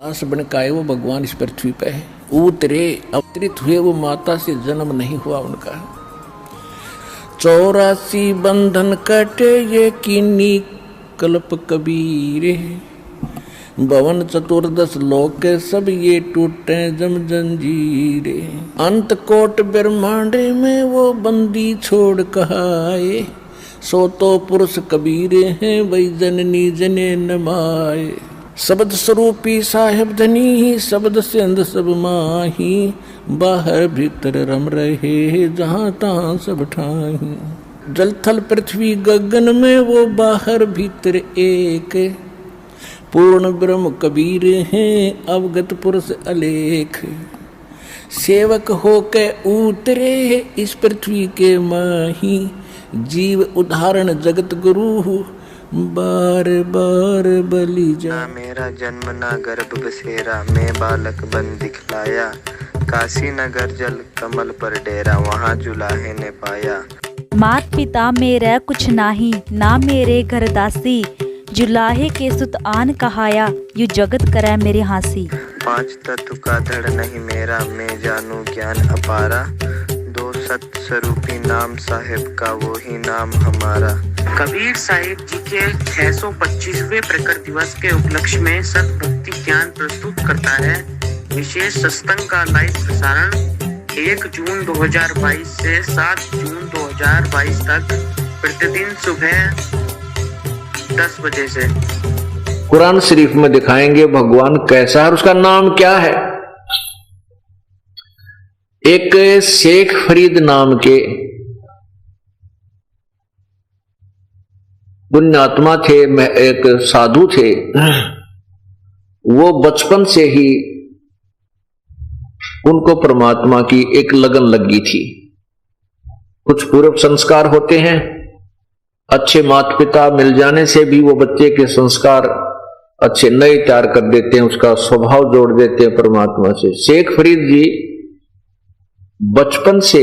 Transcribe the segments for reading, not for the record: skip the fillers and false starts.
दास बन के आए वो भगवान इस पृथ्वी पे है, उतरे अवतरित हुए, वो माता से जन्म नहीं हुआ उनका। 84 बंधन कटे ये कीनी कल्प कबीरे, भवन चतुर्दश लोक सब ये टूटे जम जंजीरे। अंत कोट ब्रह्मांड में वो बंदी छोड़ कहाए, सो तो पुरुष कबीरे हैं वही जननी जने नमाए। शब्द स्वरूपी साहेब धनी ही शब्द से अंध सब माही, बाहर भीतर रम रहे जहाँ तहाँ सब ठाही। जल थल पृथ्वी गगन में वो बाहर भीतर एक, पूर्ण ब्रह्म कबीर हैं अवगत पुरुष अलेख। सेवक होके उतरे इस पृथ्वी के माही, जीव उदाहरण जगत गुरु बार बार बलि जा। मेरा जन्म ना गर्भ बसेरा, मैं बालक बन दिखलाया। काशी नगर जल कमल पर डेरा, वहाँ जुलाहे ने पाया। मात पिता मेरा कुछ नाही, ना मेरे घर दासी। जुलाहे के सुत आन कहाया, यू जगत करे मेरे हासी। 5 तत्व का धड़ नहीं मेरा, मैं जानू ज्ञान अपारा। 2 सत स्वरूपी नाम साहेब का, वो ही नाम हमारा। कबीर साहिब जी के 625वें प्रकट दिवस के उपलक्ष्य में सत भक्ति ज्ञान प्रस्तुत करता है। विशेष सत्संग का लाइव प्रसारण 1 जून 2022 से 7 जून 2022 तक प्रतिदिन सुबह 10 बजे से। कुरान शरीफ में दिखाएंगे भगवान कैसा है और उसका नाम क्या है। एक शेख फरीद नाम के पुण्यात्मा थे, एक साधु थे। वो बचपन से ही उनको परमात्मा की एक लगन लगी थी। कुछ पूर्व संस्कार होते हैं, अच्छे माता पिता मिल जाने से भी वो बच्चे के संस्कार अच्छे नए तैयार कर देते हैं, उसका स्वभाव जोड़ देते हैं परमात्मा से। शेख फरीद जी बचपन से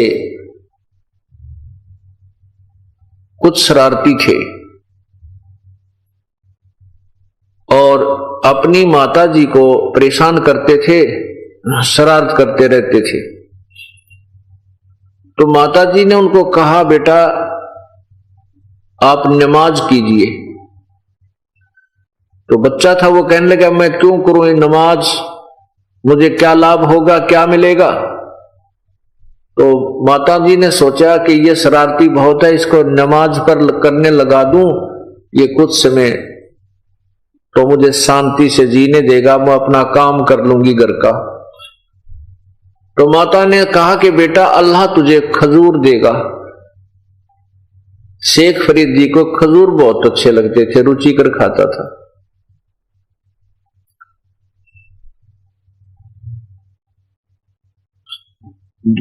कुछ शरारती थे और अपनी माता जी को परेशान करते थे, शरारत करते रहते थे। तो माता जी ने उनको कहा, बेटा आप नमाज कीजिए। तो बच्चा था, वो कहने लगा मैं क्यों करूं ये नमाज, मुझे क्या लाभ होगा, क्या मिलेगा। तो माता जी ने सोचा कि ये शरारती बहुत है, इसको नमाज पर करने लगा दूं, ये कुछ समय तो मुझे शांति से जीने देगा, मैं अपना काम कर लूंगी घर का। तो माता ने कहा कि बेटा अल्लाह तुझे खजूर देगा। शेख फरीद जी को खजूर बहुत अच्छे लगते थे, रुचिकर खाता था।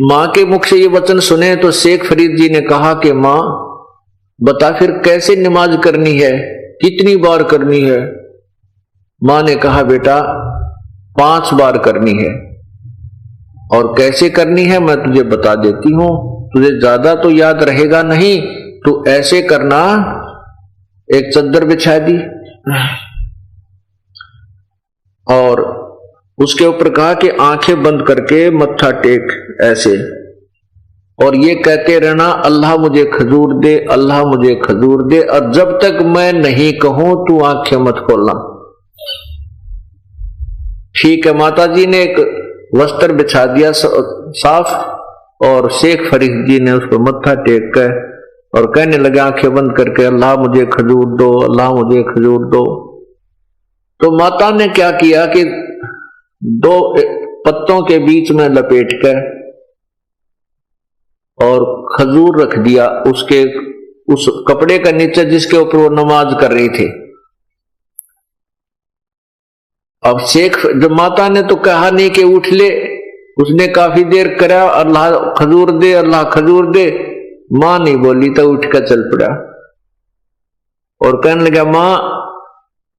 मां के मुख से ये वचन सुने तो शेख फरीद जी ने कहा कि मां बता फिर कैसे नमाज करनी है, कितनी बार करनी है। मां ने कहा बेटा 5 बार करनी है, और कैसे करनी है मैं तुझे बता देती हूं, तुझे ज्यादा तो याद रहेगा नहीं, तो ऐसे करना। एक चद्दर बिछा दी और उसके ऊपर कहा कि आंखें बंद करके मत्था टेक ऐसे, और ये कहते रहना अल्लाह मुझे खजूर दे, अल्लाह मुझे खजूर दे, और जब तक मैं नहीं कहूं तू आंखें मत खोलना। ठीक है, माता जी ने एक वस्त्र बिछा दिया साफ, और शेख फरीद जी ने उसको मत्था टेक कर और कहने लगे आंखें बंद करके अल्लाह मुझे खजूर दो, अल्लाह मुझे खजूर दो। तो माता ने क्या किया कि 2 पत्तों के बीच में लपेट कर और खजूर रख दिया उसके उस कपड़े का नीचे जिसके ऊपर वो नमाज कर रही थी। अब शेख, जब माता ने तो कहा नहीं कि उठ ले, उसने काफी देर करा अल्लाह खजूर दे, अल्लाह खजूर दे। मां नहीं बोली तो उठ कर चल पड़ा और कहने लगा मां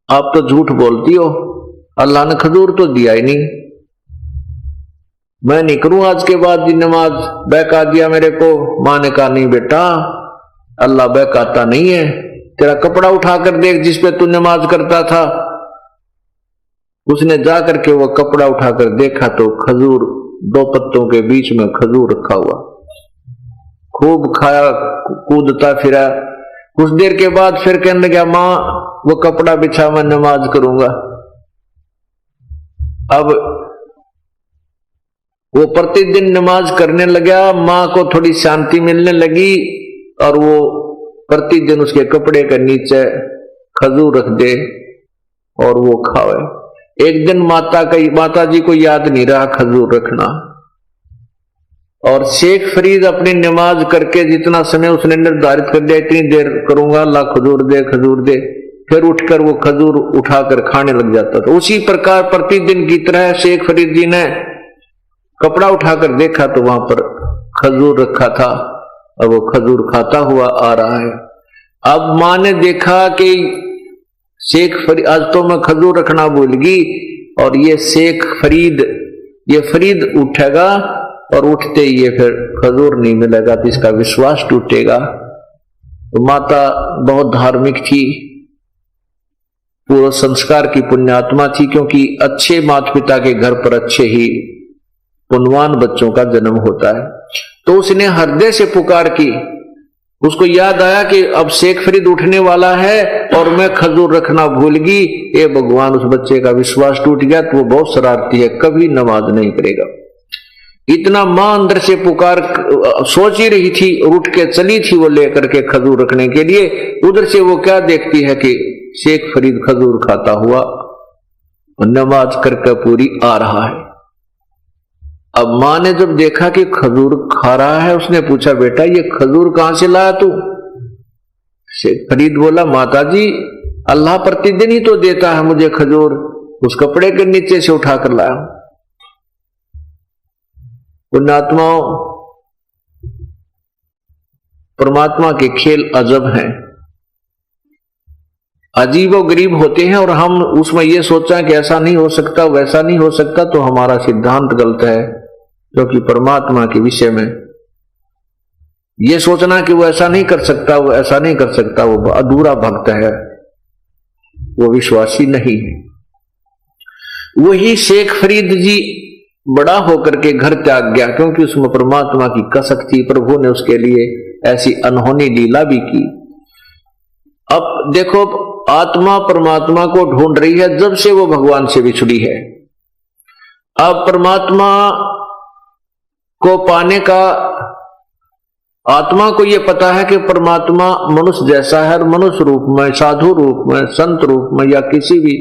आप तो झूठ बोलती हो, अल्लाह ने खजूर तो दिया ही नहीं, मैं नहीं करूं आज के बाद नमाज, बहका दिया मेरे को। मां ने कहा नहीं बेटा अल्लाह बहकाता नहीं है, तेरा कपड़ा उठाकर देख जिस पे तू नमाज करता था। उसने जा करके वो कपड़ा उठाकर देखा तो खजूर, 2 पत्तों के बीच में खजूर रखा हुआ। खूब खाया, कूदता फिरा। कुछ देर के बाद फिर कहने लगा, मां वो कपड़ा बिछा, मैं नमाज करूंगा। अब वो प्रतिदिन नमाज करने लगा, मां को थोड़ी शांति मिलने लगी और वो प्रतिदिन उसके कपड़े के नीचे खजूर रख दे और वो खावे। एक दिन माता जी को याद नहीं रहा खजूर रखना, और शेख फरीद अपनी नमाज करके जितना समय उसने निर्धारित कर दिया, इतनी देर करूंगा, ला खजूर दे खजूर दे, फिर उठकर वो खजूर उठाकर खाने लग जाता था। उसी प्रकार प्रतिदिन की तरह शेख फरीद जी ने कपड़ा उठाकर देखा तो वहां पर खजूर रखा था, अब वो खजूर खाता हुआ आ रहा है। अब मां ने देखा कि शेख फरीद, आज तो मैं खजूर रखना भूल गई, और ये शेख फरीद, ये फरीद उठेगा और उठते ही ये फिर खजूर नहीं मिलेगा तो इसका विश्वास टूटेगा। तो माता बहुत धार्मिक थी, पूर्व संस्कार की पुण्यात्मा थी, क्योंकि अच्छे माता पिता के घर पर अच्छे ही पुण्यवान बच्चों का जन्म होता है। तो उसने हृदय से पुकार की। उसको याद आया कि अब शेख फरीद उठने वाला है और मैं खजूर रखना भूल गई, ये भगवान, उस बच्चे का विश्वास टूट गया। तो वो बहुत शरारती है, कभी नमाज नहीं करेगा। इतना मां अंदर से पुकार सोच ही रही थी, उठ के चली थी वो लेकर के खजूर रखने के लिए। उधर से वो क्या देखती है कि शेख फरीद खजूर खाता हुआ नमाज करके पूरी आ रहा है। अब मां ने जब देखा कि खजूर खा रहा है, उसने पूछा, बेटा ये खजूर कहां से लाया तू? शेख फरीद बोला, माता जी अल्लाह प्रतिदिन ही तो देता है मुझे खजूर, उस कपड़े के नीचे से उठाकर लाया। पुण्यात्माओं, परमात्मा के खेल अजब हैं, अजीब और गरीब होते हैं, और हम उसमें यह सोचा कि ऐसा नहीं हो सकता, वैसा नहीं हो सकता, तो हमारा सिद्धांत गलत है। क्योंकि परमात्मा के विषय में यह सोचना कि वो ऐसा नहीं कर सकता, वो ऐसा नहीं कर सकता, वो अधूरा भक्त है, वो विश्वासी नहीं है। वही शेख फरीद जी बड़ा होकर के घर त्याग गया, क्योंकि उसमें परमात्मा की कसक थी। प्रभु ने उसके लिए ऐसी अनहोनी लीला भी की। अब देखो, आत्मा परमात्मा को ढूंढ रही है जब से वो भगवान से बिछड़ी है। अब परमात्मा को पाने का, आत्मा को यह पता है कि परमात्मा मनुष्य जैसा है, मनुष्य रूप में, साधु रूप में, संत रूप में या किसी भी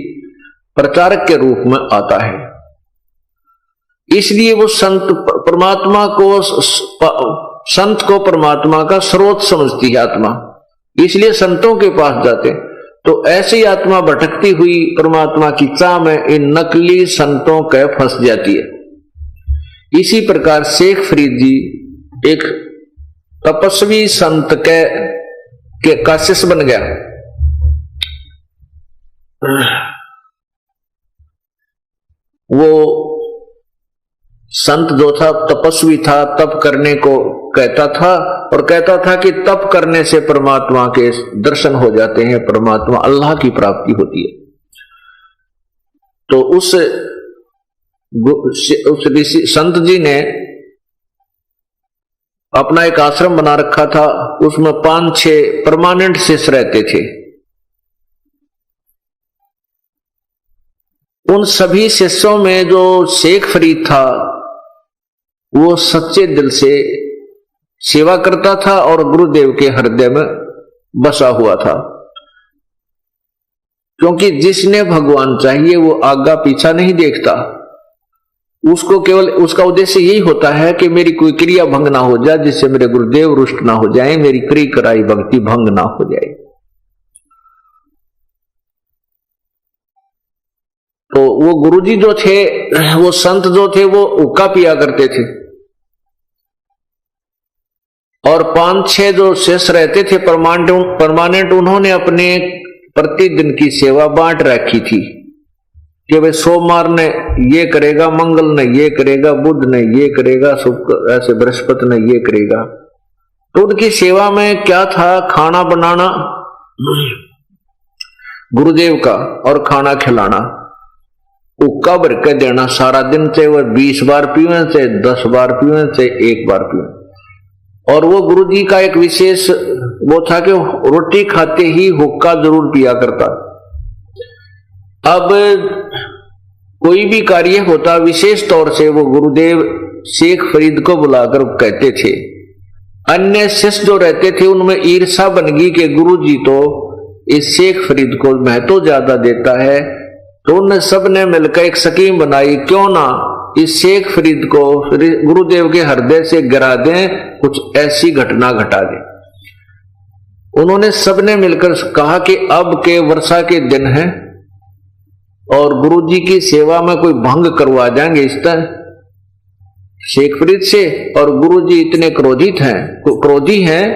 प्रचारक के रूप में आता है। इसलिए वो संत परमात्मा को, संत को परमात्मा का स्रोत समझती है आत्मा, इसलिए संतों के पास जाते। तो ऐसी आत्मा भटकती हुई परमात्मा की चाह में इन नकली संतों के फंस जाती है। इसी प्रकार शेख फरीद जी एक तपस्वी संत के का शिष्य बन गया। वो संत जो था तपस्वी था, तप करने को कहता था, और कहता था कि तप करने से परमात्मा के दर्शन हो जाते हैं, परमात्मा अल्लाह की प्राप्ति होती है। तो उस ऋषि संत जी ने अपना एक आश्रम बना रखा था, उसमें 5-6 परमानेंट शिष्य रहते थे। उन सभी शिष्यों में जो शेख फरीद था वो सच्चे दिल से सेवा करता था और गुरुदेव के हृदय में बसा हुआ था। क्योंकि जिसने भगवान चाहिए वो आगा पीछा नहीं देखता, उसको केवल उसका उद्देश्य यही होता है कि मेरी कोई क्रिया भंग ना हो जाए, जिससे मेरे गुरुदेव रुष्ट ना हो जाए, मेरी क्री कराई भक्ति भंग ना हो जाए। तो वो गुरुजी जो थे, वो संत जो थे, वो हुक्का पिया करते थे, और 5-6 जो शिष्य रहते थे परमानेंट, उन्होंने अपने प्रतिदिन की सेवा बांट रखी थी कि भाई सोमवार ने ये करेगा, मंगल ने ये करेगा, बुध ने ये करेगा, शुक्र ऐसे बृहस्पति ने ये करेगा। तो उनकी सेवा में क्या था? खाना बनाना गुरुदेव का और खाना खिलाना। हुक्का भर के देना सारा दिन, चाहे वह 20 बार पीवे, चाहे 10 बार पीवे, चाहे 1 बार पीवे। और वो गुरुजी का एक विशेष वो था कि रोटी खाते ही हुक्का जरूर पिया करता। अब कोई भी कार्य होता विशेष तौर से वो गुरुदेव शेख फरीद को बुलाकर कहते थे। अन्य शिष्य जो रहते थे उनमें ईर्षा बन गई कि गुरुजी तो इस शेख फरीद को महत्व ज्यादा देता है, तो उन सब ने मिलकर एक स्कीम बनाई, क्यों ना इस शेख फरीद को गुरुदेव के हृदय से गिरा दें, कुछ ऐसी घटना घटा दें। उन्होंने सबने मिलकर कहा कि अब के वर्षा के दिन हैं और गुरुजी की सेवा में कोई भंग करवा जाएंगे इस तरह शेख फरीद से, और गुरुजी इतने क्रोधी हैं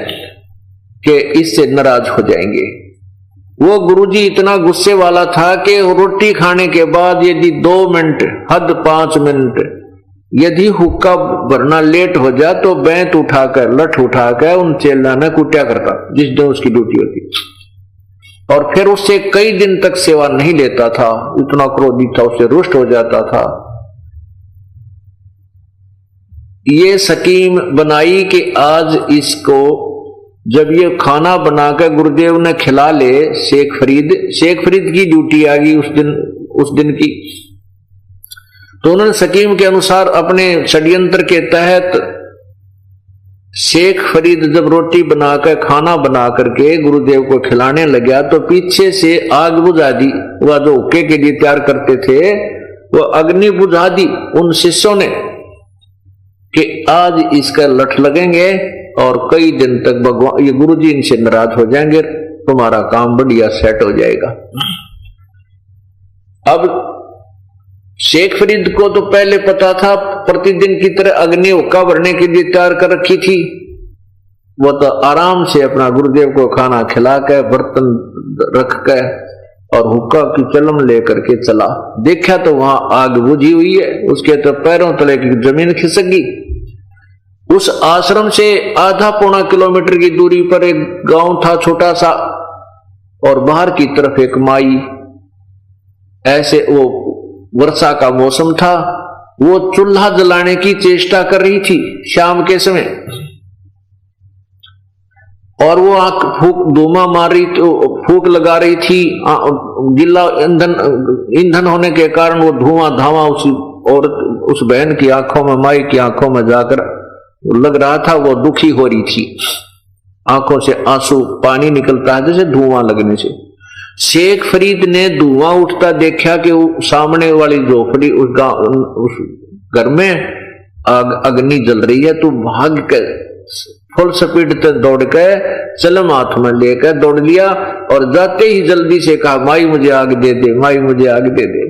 कि इससे नाराज हो जाएंगे। वो गुरुजी इतना गुस्से वाला था कि रोटी खाने के बाद यदि 2 मिनट हद 5 मिनट यदि हुक्का भरना लेट हो जाए तो बैंत उठाकर लठ उठाकर उन चेला ने कुटिया करता जिस दिन उसकी ड्यूटी होती, और फिर उससे कई दिन तक सेवा नहीं लेता था। इतना क्रोधी था, उससे रुष्ट हो जाता था। ये स्कीम बनाई कि आज इसको जब ये खाना बनाकर गुरुदेव ने खिला ले, शेख फरीद की ड्यूटी आ गई उस दिन की, तो उन्होंने स्कीम के अनुसार अपने षड्यंत्र के तहत शेख फरीद जब रोटी बनाकर खाना बना करके गुरुदेव को खिलाने लगा तो पीछे से आग बुझा दी। वह जो हुक्के के लिए तैयार करते थे वो अग्नि बुझा दी उन शिष्यों ने कि आज इसका लठ लगेंगे और कई दिन तक भगवान ये गुरुजी इनसे नाराज हो जाएंगे, तुम्हारा काम बढ़िया सेट हो जाएगा। अब शेख फरीद को तो पहले पता था, प्रतिदिन की तरह अग्नि हुक्का भरने के लिए तैयार कर रखी थी। वो तो आराम से अपना गुरुदेव को खाना खिला कर बर्तन रख कर और हुक्का की चलम लेकर के चला। देखा तो वहां आग बुझी हुई है, उसके तो पैरों तले की जमीन खिसक गई। उस आश्रम से आधा पौना किलोमीटर की दूरी पर एक गांव था छोटा सा, और बाहर की तरफ एक माई, ऐसे वो वर्षा का मौसम था, वो चूल्हा जलाने की चेष्टा कर रही थी शाम के समय, और वो आंख फूक धुआं मार रही थी, फूक लगा रही थी। गिला ईंधन होने के कारण वो धुआं धावा उस बहन की आंखों में, माई की आंखों में जाकर लग रहा था। वो दुखी हो रही थी, आंखों से आंसू पानी निकलता है जैसे धुआं लगने से। शेख फरीद ने धुआं उठता देखा कि सामने वाली झोपड़ी उस घर में अग्नि जल रही है। तो भाग कर फुल स्पीड तक दौड़ कर चलम हाथ में लेकर दौड़ लिया और जाते ही जल्दी से कहा, माई मुझे आग दे दे, माई मुझे आग दे दे।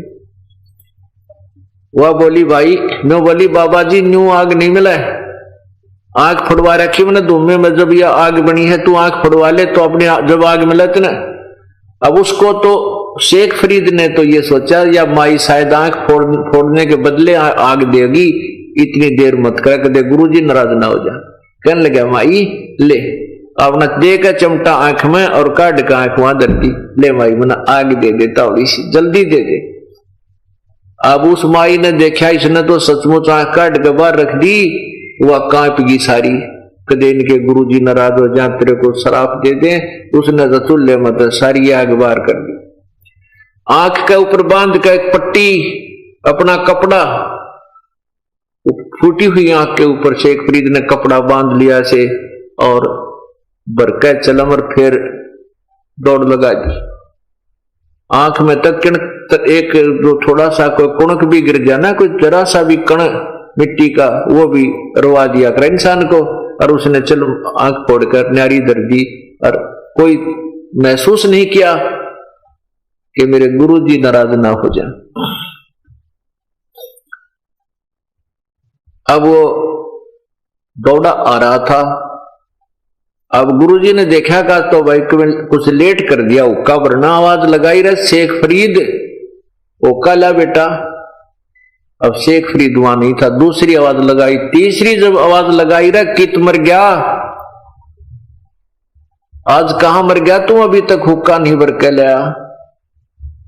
वह बोली, भाई मैं बोली, बाबा जी न्यू आग नहीं मिला है, आग फुड़वा रखी मैंने धुएं में, जब यह आग बनी है तू आग फुड़वा ले तो अपने जब आग मिला तो ना। अब उसको तो शेख फरीद ने तो ये सोचा या माई शायद आंख फोड़ने के बदले आग देगी, इतनी देर मत कर, कदे गुरुजी नाराज ना हो जा। कहने लगा, माई ले अपना दे का चमटा आंख में और काट का आंख वहां धरती, ले माई मना आग दे दे, थोड़ी सी जल्दी दे दे। अब उस माई ने देखा इसने तो सचमुच आंख काट के बाहर रख दी, वह कांप गई सारी। कदे इनके गुरुजी नाराज हो जाए, तेरे को शराप दे दे। उसने तो चूल्हे मत सारी आग बाहर कर दी। आंख के ऊपर बांध का एक पट्टी अपना कपड़ा, फूटी हुई आंख के ऊपर शेख फरीद ने कपड़ा बांध लिया से और बरका चलम और फिर दौड़ लगा दी। आंख में तक एक जो थोड़ा सा कोई कुणक भी गिर जाना, कोई जरा सा भी कण मिट्टी का, वो भी रवा दिया कर इंसान को। और उसने चलो आंख फोड़कर न्यारी धर दी और कोई महसूस नहीं किया कि मेरे गुरुजी नाराज ना हो जाए। अब वो दौड़ा आ रहा था। अब गुरुजी ने देखा का तो भाई कुछ लेट कर दिया, हुक्का भरना आवाज लगाई रहे शेख फरीद, हुक्का ला बेटा। अब शेख फरीद वहां नहीं था, दूसरी आवाज लगाई, तीसरी जब आवाज लगाई रहा, कित मर गया, आज कहां मर गया तू, अभी तक हुक्का नहीं भर के लाया।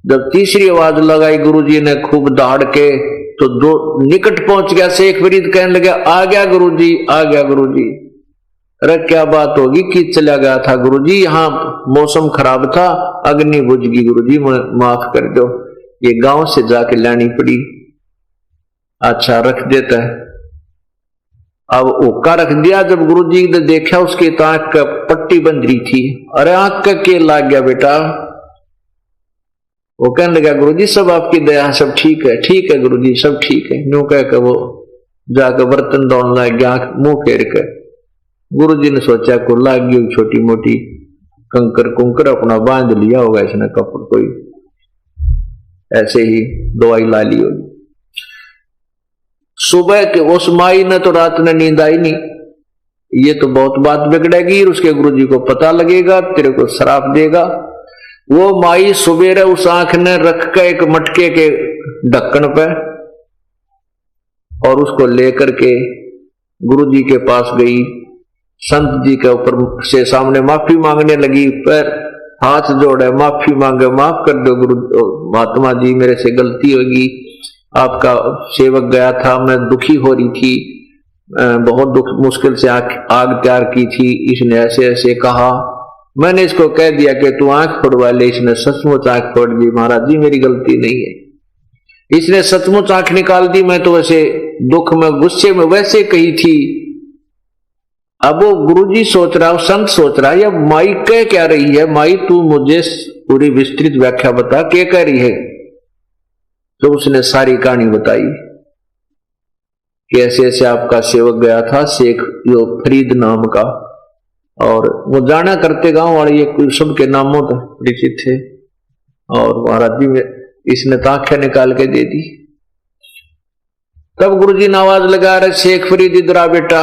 जब तीसरी आवाज लगाई गुरुजी ने खूब दहाड़ के, तो दो निकट पहुंच गया शेख फरीद, कहने लगा आ गया गुरुजी, आ गया गुरुजी। अरे क्या बात होगी कि चला गया था गुरुजी, यहाँ मौसम खराब था, अग्नि बुझ गई गुरुजी, माफ कर दो, ये गांव से जाके लानी पड़ी। अच्छा रख देता है। अब ओका रख दिया। जब गुरुजी ने देखा उसकी आंख का पट्टी बंध रही थी। अरे आंख का के लाग गया बेटा? वो कहने लगा गुरुजी सब आपकी दया, सब ठीक है, ठीक है गुरुजी सब ठीक है। न्यू कह के वो जाकर बर्तन धोने लग गया, मुंह फेर कर। गुरुजी ने सोचा को लाग गई छोटी मोटी कंकर कुंकर, अपना बांध लिया होगा इसने कपड़, कोई ऐसे ही दवाई ला ली होगी। सुबह के उस माई ने तो रात में नींद आई नहीं, ये तो बहुत बात बिगड़ेगी, उसके गुरुजी को पता लगेगा, तेरे को श्राप देगा। वो माई सुबेरे उस आंख ने रख के एक मटके के ढक्कन पे और उसको लेकर के गुरुजी के पास गई। संत जी के ऊपर से सामने माफी मांगने लगी, पैर हाथ जोड़े माफी मांगे, माफ कर दो गुरु महात्मा जी, मेरे से गलती होगी, आपका सेवक गया था, मैं दुखी हो रही थी, बहुत दुख मुश्किल से आग तैयार की थी, इसने ऐसे ऐसे कहा, मैंने इसको कह दिया कि तू आंख फोड़वा ले, इसने सचमुच आंख फोड़ दी। महाराज जी मेरी गलती नहीं है, इसने सचमुच आंख निकाल दी, मैं तो वैसे दुख में गुस्से में वैसे कही थी। अब वो गुरुजी सोच रहा, संत सोच रहा, या माई कह क्या रही है? माई तू मुझे पूरी विस्तृत व्याख्या बता, क्या कह रही है? तो उसने सारी कहानी बताई कि ऐसे ऐसे आपका सेवक गया था शेख यो फरीद नाम का, और वो जाना करते गांव वाले ये सबके नामों तक परिचित थे, और महाराज जी में इसने तांखें निकाल के दे दी। तब गुरुजी ने आवाज लगा रहे शेख फरीद इधर आ बेटा।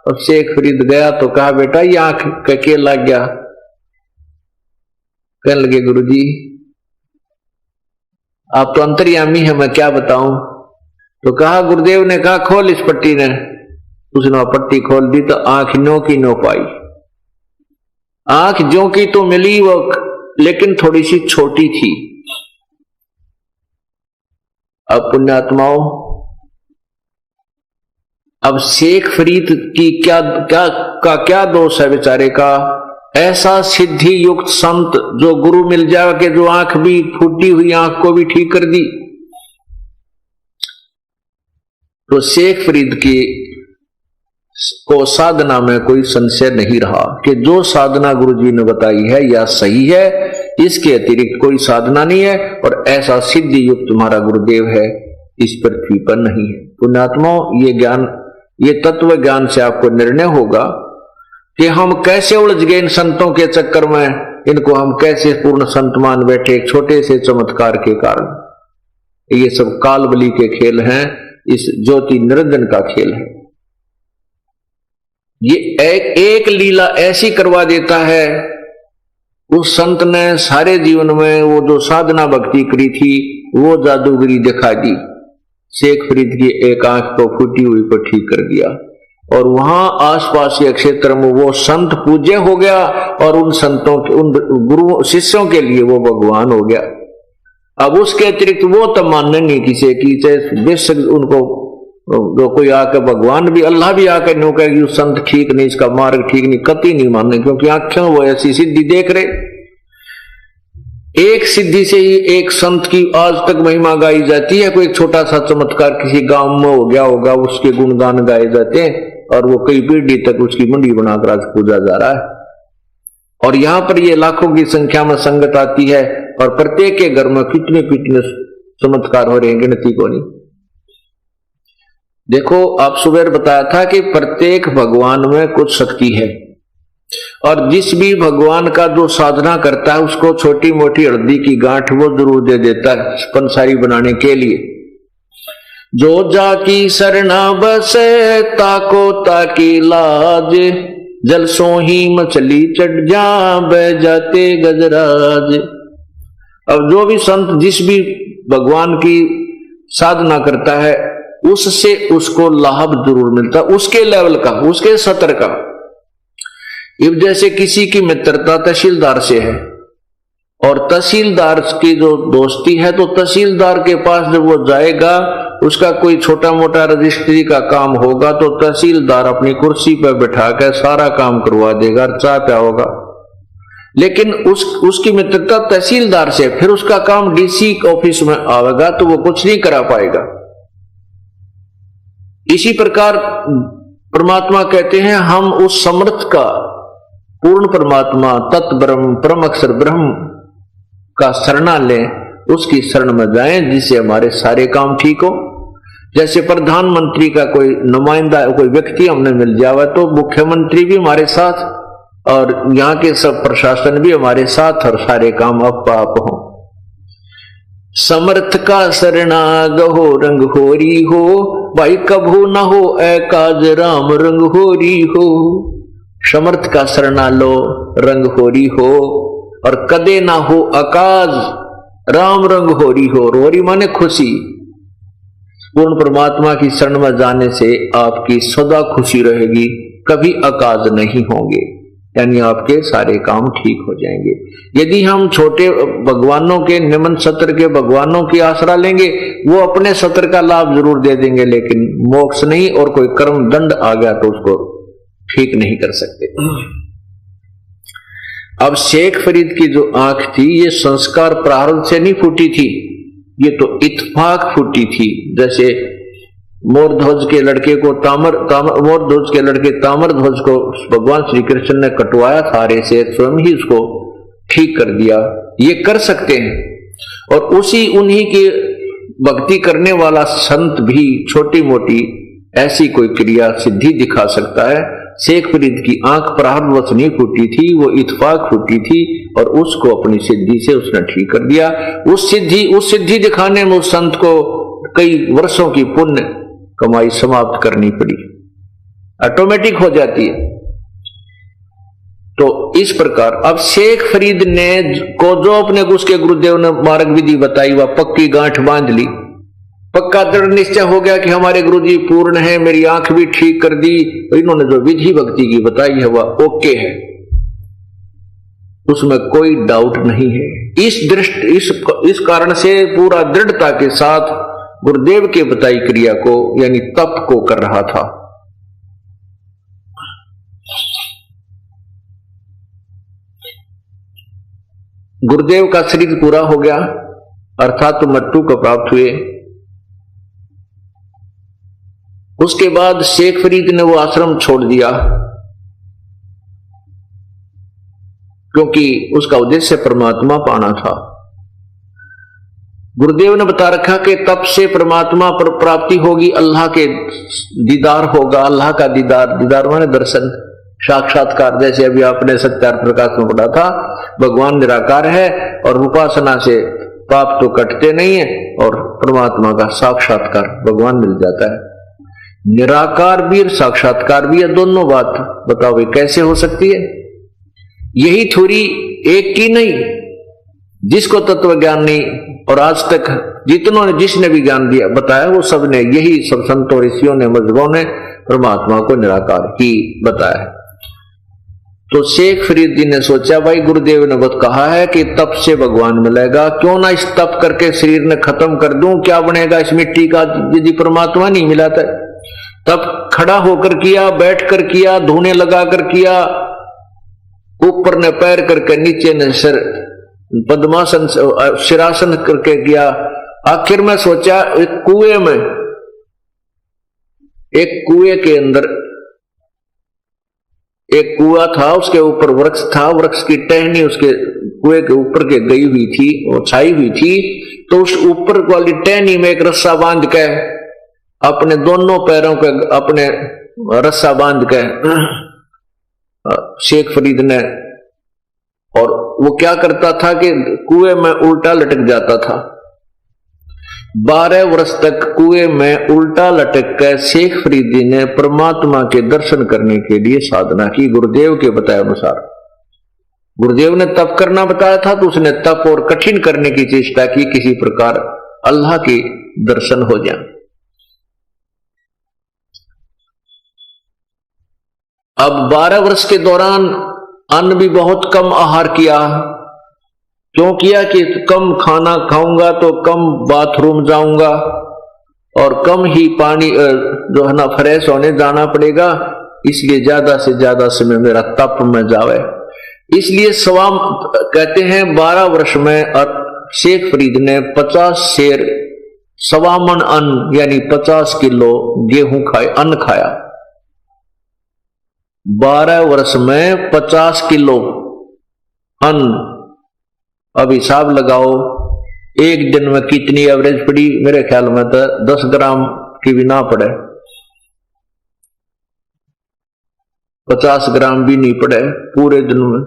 और शेख फरीद गया तो कहा बेटा ये आंख के लग गया? कहने लगे गुरुजी आप तो अंतर्यामी है, मैं क्या बताऊं? तो कहा गुरुदेव ने कहा खोल इस पट्टी ने। उसने पट्टी खोल दी तो आंख नो की नो पाई। आंख जो की तो मिली वो, लेकिन थोड़ी सी छोटी थी। अब पुण्यात्माओं, अब शेख फरीद की क्या दोष है बेचारे का? ऐसा सिद्धि युक्त संत जो गुरु मिल जाए कि जो आंख भी फूटी हुई आंख को भी ठीक कर दी। तो शेख फरीद की को साधना में कोई संशय नहीं रहा कि जो साधना गुरुजी ने बताई है या सही है, इसके अतिरिक्त कोई साधना नहीं है, और ऐसा सिद्धि युक्त हमारा गुरुदेव है इस पृथ्वी पर नहीं है। पुण्यात्माओं, ये ज्ञान, ये तत्व ज्ञान से आपको निर्णय होगा कि हम कैसे उलझ गए इन संतों के चक्कर में, इनको हम कैसे पूर्ण संत मान बैठे एक छोटे से चमत्कार के कारण। ये सब कालबली के खेल हैं, इस ज्योति निरंजन का खेल है। ये एक लीला ऐसी करवा देता है। उस संत ने सारे जीवन में वो जो साधना भक्ति करी थी वो जादूगरी दिखा दी। शेख फरीद की एक आंख को फूटी हुई को ठीक कर दिया, और वहां आसपास के क्षेत्र में वो संत पूज्य हो गया, और उन संतों के उन गुरु शिष्यों के लिए वो भगवान हो गया। अब उसके अतिरिक्त वो तो मानने नहीं किसी की, चाहे बेशक उनको जो कोई आकर भगवान भी अल्लाह भी आकर नो कहे कि संत ठीक नहीं, इसका मार्ग ठीक नहीं, कति नहीं मानने, क्योंकि आंखें वो ऐसी सिद्धि देख रहे। एक सिद्धि से ही एक संत की आज तक महिमा गाई जाती है। कोई छोटा सा चमत्कार किसी गांव में हो गया होगा, उसके गुणगान गाए जाते हैं, और वो कई पीढ़ी तक उसकी मंडी बनाकर आज पूजा जा रहा है। और यहां पर ये लाखों की संख्या में संगत आती है, और प्रत्येक के घर में कितने कितने चमत्कार हो रहे हैं, गिनती को नहीं। देखो, आप सुबह बताया था कि प्रत्येक भगवान में कुछ शक्ति है, और जिस भी भगवान का जो साधना करता है उसको छोटी मोटी हल्दी की गांठ वो जरूर दे देता है पंसारी बनाने के लिए। जो जाकी सरना बसे ताको ताकी लाज, जल सो ही मछली चढ़ जा बह जाते गजराज। अब जो भी संत जिस भी भगवान की साधना करता है उससे उसको लाभ जरूर मिलता है, उसके लेवल का, उसके सतर का। अब जैसे किसी की मित्रता तहसीलदार से है, और तहसीलदार की जो दोस्ती है, तो तहसीलदार के पास जब वो जाएगा, उसका कोई छोटा मोटा रजिस्ट्री का काम होगा तो तहसीलदार अपनी कुर्सी पर बैठा कर सारा काम करवा देगा, चाय पियाओगा। लेकिन उसकी मित्रता तहसीलदार से, फिर उसका काम डीसी ऑफिस में आएगा तो वो कुछ नहीं करा पाएगा। इसी प्रकार परमात्मा कहते हैं हम उस समर्थ का, पूर्ण परमात्मा तत् ब्रह्म परम अक्षर ब्रह्म का शरणा लें, उसकी शरण में जाएं जिससे हमारे सारे काम ठीक हो। जैसे प्रधानमंत्री का कोई नुमाइंदा, कोई व्यक्ति हमने मिल जावा तो मुख्यमंत्री भी हमारे साथ और यहाँ के सब प्रशासन भी हमारे साथ और सारे काम आप हो। समर्थ का शरणाग हो रंग होरी हो, भाई कभू न हो एकाज राम रंग होरी हो। समर्थ का शरणा लो रंग होरी हो, और कदे ना हो अकाज राम रंग होरी हो। रोरी माने खुशी। पूर्ण परमात्मा की शरण में जाने से आपकी सदा खुशी रहेगी, कभी अकाज नहीं होंगे, यानी आपके सारे काम ठीक हो जाएंगे। यदि हम छोटे भगवानों के, निम्न सत्र के भगवानों की आसरा लेंगे, वो अपने सत्र का लाभ जरूर दे देंगे, लेकिन मोक्ष नहीं, और कोई कर्म दंड आ गया तो उसको ठीक नहीं कर सकते। अब शेख फरीद की जो आंख थी, ये संस्कार प्रारंभ से नहीं फूटी थी, ये तो इत्फाक फूटी थी। जैसे मोरध्वज के लड़के को मोरध्वज के लड़के ताम्रध्वज को भगवान श्री कृष्ण ने कटवाया था आरे से, स्वयं ही उसको ठीक कर दिया। ये कर सकते हैं। और उन्हीं की भक्ति करने वाला संत भी छोटी मोटी ऐसी कोई क्रिया सिद्धि दिखा सकता है। शेख फरीद की आंख प्रारब्धवश नहीं फूटी थी, वो इत्फाक फूटी थी, और उसको अपनी सिद्धि से उसने ठीक कर दिया। उस सिद्धि दिखाने में उस संत को कई वर्षों की पुण्य कमाई समाप्त करनी पड़ी, ऑटोमेटिक हो जाती है। तो इस प्रकार अब शेख फरीद ने को जो अपने उसके गुरुदेव ने मार्ग विधि बताई, वह पक्की गांठ बांध ली, पक्का दृढ़ निश्चय हो गया कि हमारे गुरुजी पूर्ण है, मेरी आंख भी ठीक कर दी। इन्होंने जो विधि भक्ति की बताई है वह ओके है, उसमें कोई डाउट नहीं है। इस कारण से पूरा दृढ़ता के साथ गुरुदेव के बताई क्रिया को, यानी तप को कर रहा था। गुरुदेव का शरीर पूरा हो गया, अर्थात तो मृत्यु को प्राप्त हुए। उसके बाद शेख फरीद ने वो आश्रम छोड़ दिया, क्योंकि उसका उद्देश्य परमात्मा पाना था। गुरुदेव ने बता रखा कि तप से परमात्मा पर प्राप्ति होगी, अल्लाह के दीदार होगा। अल्लाह का दीदार माने दर्शन, साक्षात्कार। जैसे अभी आपने सत्यार्थ प्रकाश में पढ़ा था, भगवान निराकार है और उपासना से पाप तो कटते नहीं है, और परमात्मा का साक्षात्कार भगवान मिल जाता है। निराकार भी और साक्षात्कार भी है, दोनों बात बताओ भाई कैसे हो सकती है? यही थोड़ी एक की नहीं, जिसको तत्व ज्ञान नहीं, और आज तक जिसने भी ज्ञान दिया बताया, वो सब ने, यही सब संतों ऋषियों ने, मजहबों ने परमात्मा को निराकार ही बताया है। तो शेख फरीद जी ने सोचा, भाई गुरुदेव ने बहुत कहा है कि तप से भगवान मिलेगा, क्यों ना इस तप करके शरीर ने खत्म कर दूं, क्या बनेगा इस मिट्टी का यदि परमात्मा नहीं मिला था। तब खड़ा होकर किया, बैठ कर किया, धोने लगा कर किया, ऊपर ने पैर करके, नीचे ने सिर पद्मासन शिरासन करके किया। आखिर में सोचा एक कुएं के अंदर एक कुआं था, उसके ऊपर वृक्ष था, वृक्ष की टहनी उसके कुएं के ऊपर के गई हुई थी और छाई हुई थी। तो उस ऊपर वाली टहनी में एक रस्सा बांध के, अपने दोनों पैरों के अपने रस्सा बांध के शेख फरीद ने, और वो क्या करता था कि कुएं में उल्टा लटक जाता था। 12 वर्ष तक कुएं में उल्टा लटक कर शेख फरीदी ने परमात्मा के दर्शन करने के लिए साधना की, गुरुदेव के बताए अनुसार। गुरुदेव ने तप करना बताया था, तो उसने तप और कठिन करने की चेष्टा की, किसी प्रकार अल्लाह के दर्शन हो जाए। अब 12 वर्ष के दौरान अन्न भी बहुत कम आहार किया, क्यों किया कि कम खाना खाऊंगा तो कम बाथरूम जाऊंगा और कम ही पानी जो है ना फ्रेश होने जाना पड़ेगा, इसलिए ज्यादा से ज्यादा समय मेरा तप में जावे। इसलिए सवाम कहते हैं 12 वर्ष में शेख फरीद ने 50 शेर सवामन अन्न यानी 50 किलो गेहूं खाए, अन्न खाया। 12 वर्ष में 50 किलो अन्न। अब हिसाब लगाओ एक दिन में कितनी एवरेज पड़ी, मेरे ख्याल में तो 10 ग्राम की भी ना पड़े, 50 ग्राम भी नहीं पड़े पूरे दिन में।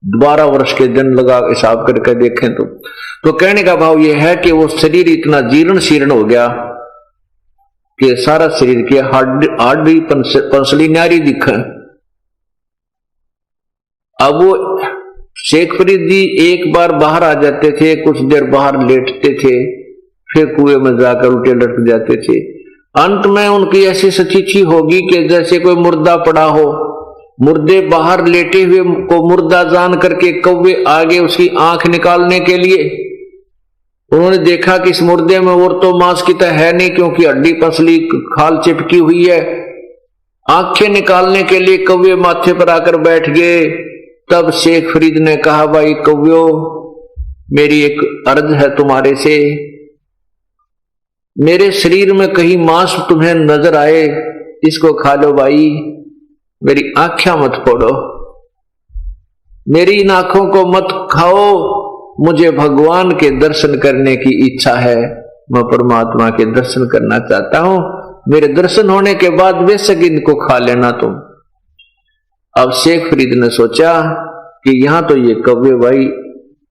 12 वर्ष के दिन लगा हिसाब करके देखें तो कहने का भाव यह है कि वो शरीर इतना जीर्ण शीर्ण हो गया कि सारा शरीर के हड्डी पंसली न्यारी दिखे। अब वो शेख फरीद जी एक बार बाहर आ जाते थे, कुछ देर बाहर लेटते थे, फिर कुएं में जाकर उल्टे लटक जाते थे। अंत में उनकी ऐसी स्थिति होगी कि जैसे कोई मुर्दा पड़ा हो, मुर्दे बाहर लेटे हुए को मुर्दा जान करके कौवे आगे उसकी आंख निकालने के लिए, उन्होंने देखा कि इस मुर्दे में और तो मांस की तो है नहीं क्योंकि हड्डी पसली खाल चिपकी हुई है। आंखें निकालने के लिए कौवे माथे पर आकर बैठ गए। तब शेख फरीद ने कहा, भाई कौव्यो, मेरी एक अर्ज है तुम्हारे से, मेरे शरीर में कहीं मांस तुम्हें नजर आए इसको खा लो भाई, मेरी आंखें मत फोड़ो, मेरी इन आंखों को मत खाओ, मुझे भगवान के दर्शन करने की इच्छा है, मैं परमात्मा के दर्शन करना चाहता हूं, मेरे दर्शन होने के बाद बेशक इनको खा लेना तुम। अब शेख फरीद ने सोचा कि यहां तो ये कौवे भाई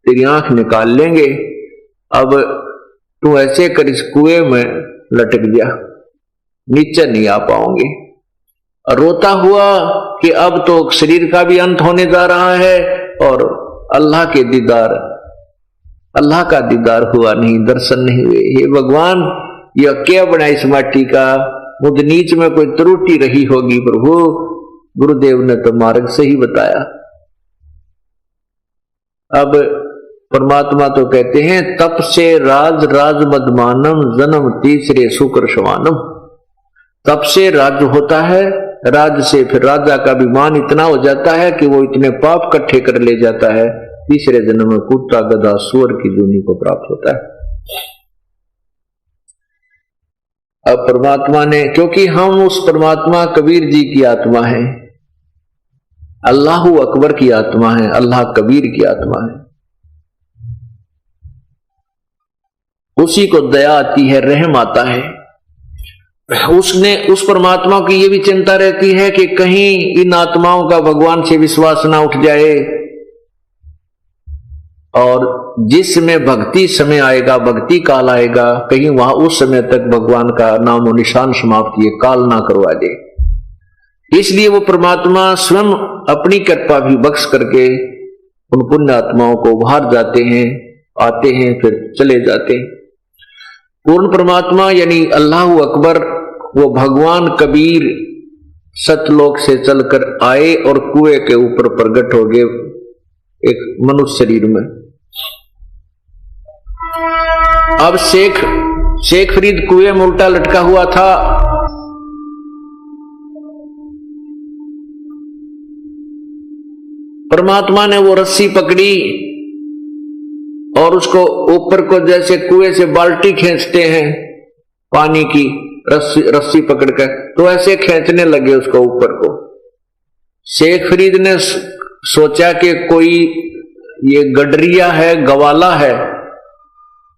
तेरी आंख निकाल लेंगे, अब तू ऐसे कर इस कुएं में लटक जा, नीचे नहीं आ पाओगे। रोता हुआ कि अब तो शरीर का भी अंत होने जा रहा है और अल्लाह का दीदार हुआ नहीं, दर्शन नहीं हुए। हे भगवान, यह क्या बना इस माटी का, मुझ नीच में कोई त्रुटि रही होगी प्रभु, गुरुदेव ने तो मार्ग से ही बताया। अब परमात्मा तो कहते हैं, तप से राज मदमानम जन्म तीसरे शुक्र शवानम। तप से राज्य होता है, राज से फिर राजा का अभिमान इतना हो जाता है कि वो इतने पाप इकट्ठे कर ले जाता है, तीसरे जन्म में कुत्ता गधा सुअर की जूनी को प्राप्त होता है। अब परमात्मा ने, क्योंकि हम उस परमात्मा कबीर जी की आत्मा है, अल्लाह अकबर की आत्मा है, अल्लाह कबीर की आत्मा है, उसी को दया आती है, रहम आता है। उसने उस परमात्मा की ये भी चिंता रहती है कि कहीं इन आत्माओं का भगवान से विश्वास ना उठ जाए, और जिस समय भक्ति समय आएगा, भक्ति काल आएगा, कहीं वहां उस समय तक भगवान का नाम और निशान समाप्त ये काल ना करवा दे। इसलिए वो परमात्मा स्वयं अपनी कृपा भी बख्श करके उन पुण्य आत्माओं को बाहर जाते हैं, आते हैं, फिर चले जाते हैं। पूर्ण परमात्मा यानी अल्लाह अकबर, वो भगवान कबीर सतलोक से चलकर आए और कुएं के ऊपर प्रकट हो गए एक मनुष्य शरीर में। अब शेख फरीद कुएं में उल्टा लटका हुआ था। परमात्मा ने वो रस्सी पकड़ी और उसको ऊपर को, जैसे कुएं से बाल्टी खींचते हैं पानी की, रस्सी पकड़कर, तो ऐसे खींचने लगे उसको ऊपर को। शेख फरीद ने सोचा कि कोई ये गडरिया है, गवाला है,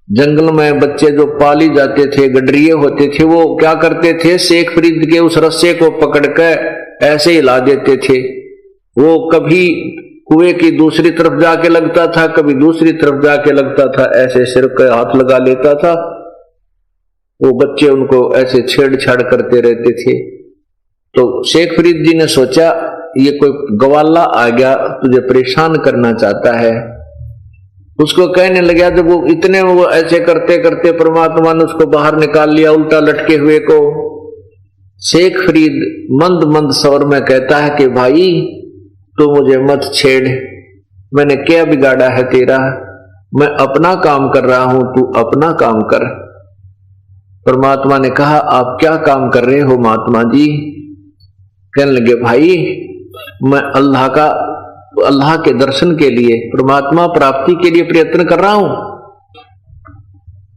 जंगल में बच्चे जो पाली जाते थे, गडरिये होते थे, वो क्या करते थे, शेख फरीद के उस रस्से को पकड़कर ऐसे हिला देते थे। वो कभी कुएं की दूसरी तरफ जाके लगता था, कभी दूसरी तरफ जाके लगता था, ऐसे सिर पे हाथ लगा लेता था। वो बच्चे उनको ऐसे छेड़छाड़ करते रहते थे। तो शेख फरीद जी ने सोचा, ये कोई गवाला आ गया, तुझे परेशान करना चाहता है। उसको कहने लगा, जब वो इतने वो ऐसे करते करते परमात्मा ने उसको बाहर निकाल लिया, उल्टा लटके हुए को। शेख फरीद मंद मंद स्वर में कहता है कि भाई तू मुझे मत छेड़, मैंने क्या बिगाड़ा है तेरा, मैं अपना काम कर रहा हूं, तू अपना काम कर। परमात्मा ने कहा आप क्या काम कर रहे हो महात्मा जी? कहने लगे भाई मैं अल्लाह के दर्शन के लिए, परमात्मा प्राप्ति के लिए प्रयत्न कर रहा हूं।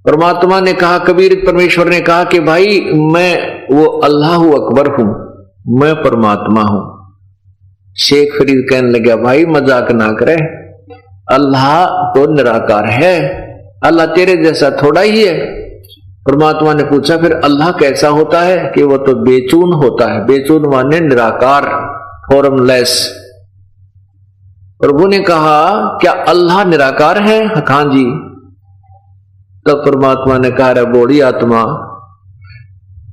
परमात्मा ने कहा, कबीर परमेश्वर ने कहा कि भाई मैं वो अल्लाह अकबर हूं, मैं परमात्मा हूं। शेख फरीद कहने लगा भाई मजाक ना करे, अल्लाह तो निराकार है, अल्लाह तेरे जैसा थोड़ा ही है। परमात्मा ने पूछा फिर अल्लाह कैसा होता है? कि वो तो बेचून होता है। बेचून माने निराकार, फॉर्मलेस। प्रभु ने कहा क्या अल्लाह निराकार है? हाँ जी। तब परमात्मा ने कहा रे बोली आत्मा,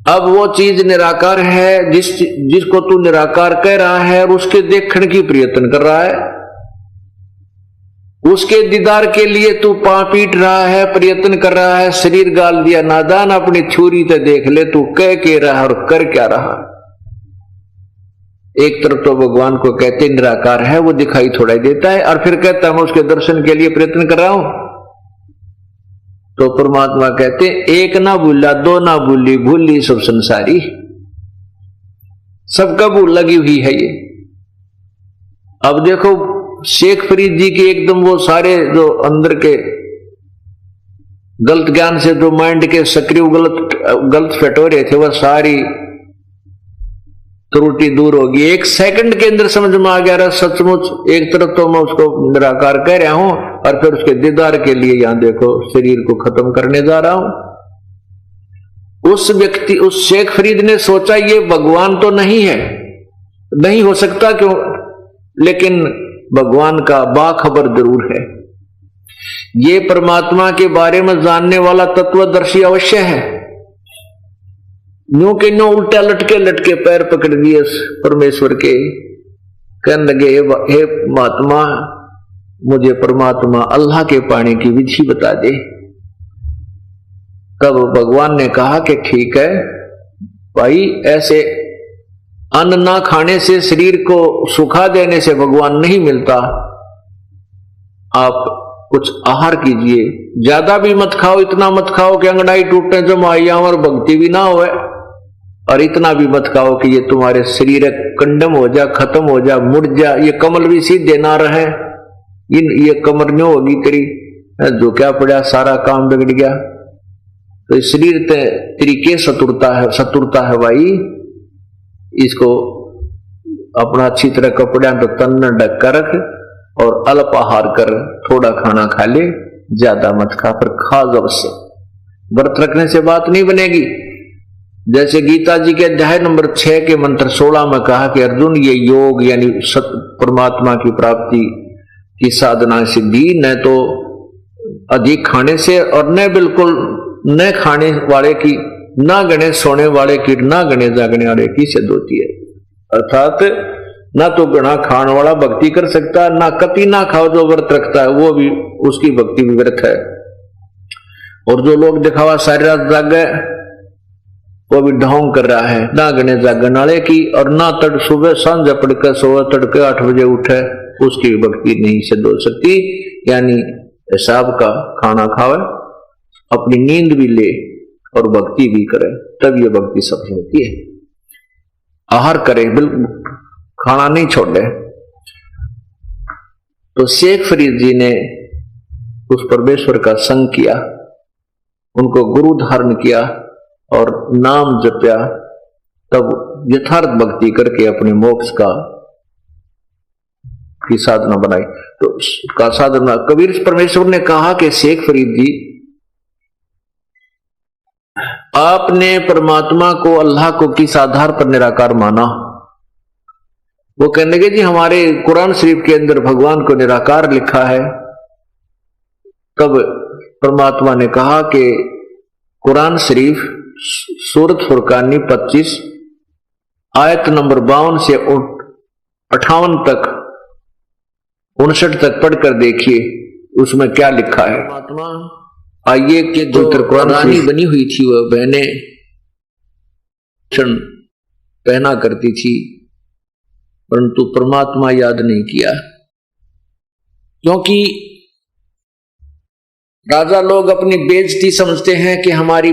अब वो चीज निराकार है जिसको तू निराकार कह रहा है और उसके देखने की प्रयत्न कर रहा है, उसके दीदार के लिए तू पांव पीट रहा है, प्रयत्न कर रहा है, शरीर गाल दिया। नादान अपनी छुरी से देख ले तू कह के रहा और कर क्या रहा। एक तरफ तो भगवान को कहते निराकार है, वो दिखाई थोड़ा ही देता है, और फिर कहता मैं उसके दर्शन के लिए प्रयत्न कर रहा हूं। तो परमात्मा कहते एक ना भूला दो ना भूली, भूली सब संसारी। सबका भूल लगी हुई है ये। अब देखो शेख फरीद जी के एकदम वो सारे जो अंदर के गलत ज्ञान से जो माइंड के सक्रिय गलत फटोरे थे वह सारी त्रुटि दूर होगी। एक सेकंड के अंदर समझ में आ गया सचमुच। एक तरफ तो मैं उसको निराकार कह रहा हूं और फिर उसके दीदार के लिए यहां देखो शरीर को खत्म करने जा रहा हूं। उस शेख फरीद ने सोचा ये भगवान तो नहीं है, नहीं हो सकता क्यों, लेकिन भगवान का बाखबर जरूर है। ये परमात्मा के बारे में जानने वाला तत्वदर्शी अवश्य है। न्यू के न्यू उल्टा लटके पैर पकड़ दिए परमेश्वर के। कहने लगे हे महात्मा मुझे परमात्मा अल्लाह के पाने की विधि बता दे। तब भगवान ने कहा कि ठीक है भाई, ऐसे अन्न ना खाने से, शरीर को सुखा देने से भगवान नहीं मिलता। आप कुछ आहार कीजिए, ज्यादा भी मत खाओ, इतना मत खाओ कि अंगड़ाई टूटने जमाइया और भक्ति भी ना होए, और इतना भी मत खाओ कि ये तुम्हारे शरीर कंडम हो जा, खत्म हो जा, मुड़ जा, ये कमल भी सीधे ना रहे, ये कमर न्यों होगी तेरी, जो क्या पड़ा सारा काम बिगड़ गया। तो शरीर तेरी के सतुरता है भाई, इसको अपना अच्छी तरह कपड़ा तो तन ढक कर रख और अल्प आहार कर, थोड़ा खाना खा ले, ज्यादा मत खा, पर खा अवश्य। व्रत रखने से बात नहीं बनेगी। जैसे गीता जी के अध्याय नंबर 6 के मंत्र 16 में कहा कि अर्जुन ये योग यानी परमात्मा की प्राप्ति की साधना सिद्धि न तो अधिक खाने से और न बिल्कुल न खाने वाले की, ना गणे सोने वाले की, ना गणे जागने वाले की सिद्ध होती है। अर्थात ना तो गणा खाने वाला भक्ति कर सकता, ना कति ना खाओ जो व्रत रखता है वो भी, उसकी भक्ति भी व्यर्थ है। और जो लोग दिखावा सारी रात जागे वो भी ढोंग कर रहा है, ना गणे जागने वाले की, और ना तड़ सुबह सांझ पड़कर सोए, तड़के 8 बजे उठे, उसकी भक्ति नहीं सिद्ध हो सकती। यानी हिसाब का खाना खावे, अपनी नींद भी ले और भक्ति भी करे, तब ये भक्ति सफल होती है। आहार करे, बिल्कुल खाना नहीं छोड़े। तो शेख फरीद जी ने उस परमेश्वर का संग किया, उनको गुरु धारण किया और नाम जपया, तब यथार्थ भक्ति करके अपने मोक्ष की साधना बनाई। तो का साधना कबीर परमेश्वर ने कहा कि शेख फरीद जी आपने परमात्मा को, अल्लाह को किस आधार पर निराकार माना? वो कहने लगे जी हमारे कुरान शरीफ के अंदर भगवान को निराकार लिखा है। तब परमात्मा ने कहा कि कुरान शरीफ सूरत फुरकानी 25 आयत नंबर 52 से 58 तक 59 तक पढ़कर देखिए उसमें क्या लिखा है। परमात्मा आइए कि जो रानी बनी हुई थी वह बहने पहना करती थी, परंतु परमात्मा याद नहीं किया, क्योंकि राजा लोग अपनी बेइज्जती समझते हैं कि हमारी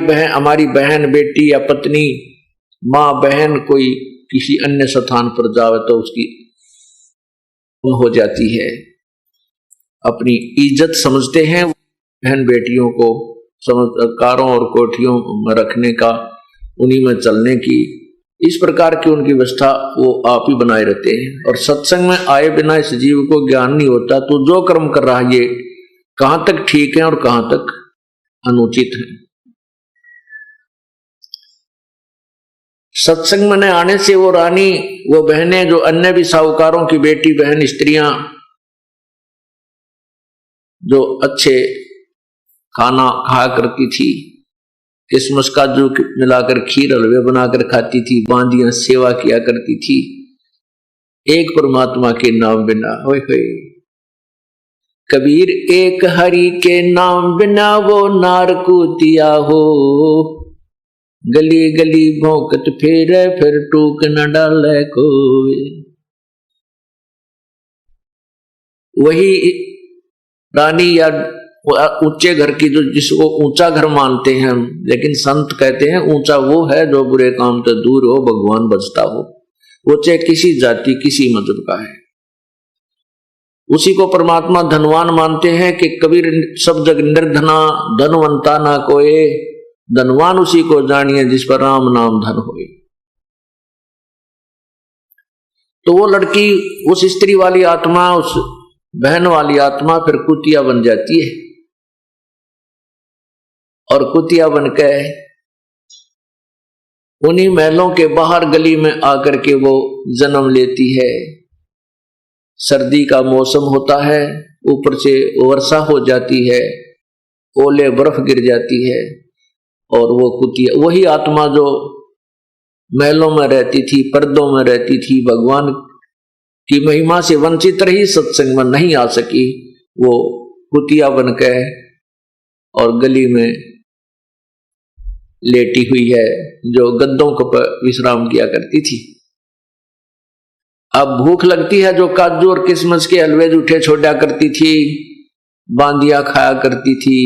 बहन बेटी या पत्नी माँ बहन कोई किसी अन्य स्थान पर जावे तो उसकी हो जाती है। अपनी इज्जत समझते हैं बहन बेटियों को कारों और कोठियों में रखने का, उन्हीं में चलने की, इस प्रकार की उनकी व्यवस्था वो आप ही बनाए रहते हैं। और सत्संग में आए बिना इस जीव को ज्ञान नहीं होता तो जो कर्म कर रहा है ये कहां तक ठीक है और कहां तक अनुचित है। सत्संग में आने से वो रानी, वो बहनें जो अन्य भी साहूकारों की बेटी बहन स्त्रियां जो अच्छे खाना खाया करती थी, किसमिस काजू मिलाकर खीर हलवे बनाकर खाती थी, बांदियां सेवा किया करती थी, एक परमात्मा के नाम बिना, होय होय कबीर एक हरि के नाम बिना वो नार कूतिया हो, गली गली भौंकत फेरे फिर टूक न डाले कोई। वही रानी या ऊंचे घर की, जो जिसको ऊंचा घर मानते हैं हम, लेकिन संत कहते हैं ऊंचा वो है जो बुरे काम से दूर हो, भगवान बचता हो, वो चाहे किसी जाति किसी मजहब का है। उसी को परमात्मा धनवान मानते हैं कि कबीर सब जग निर्धना धनवंता ना कोई, धनवान उसी को जानिए जिस पर राम नाम धन होए। तो वो लड़की, उस स्त्री वाली आत्मा, उस बहन वाली आत्मा फिर कुतिया बन जाती है और कुतिया बनके उन्हीं महलों के बाहर गली में आकर के वो जन्म लेती है। सर्दी का मौसम होता है, ऊपर से वर्षा हो जाती है, ओले बर्फ गिर जाती है और वो कुतिया, वही आत्मा जो महलों में रहती थी, पर्दों में रहती थी, भगवान की महिमा से वंचित रही, सत्संग में नहीं आ सकी, वो कुतिया बनकर और गली में लेटी हुई है, जो गद्दों पर विश्राम किया करती थी। अब भूख लगती है, जो काजू और किसमिस के हलवे जूठे छोड़ा करती थी, बांदिया खाया करती थी,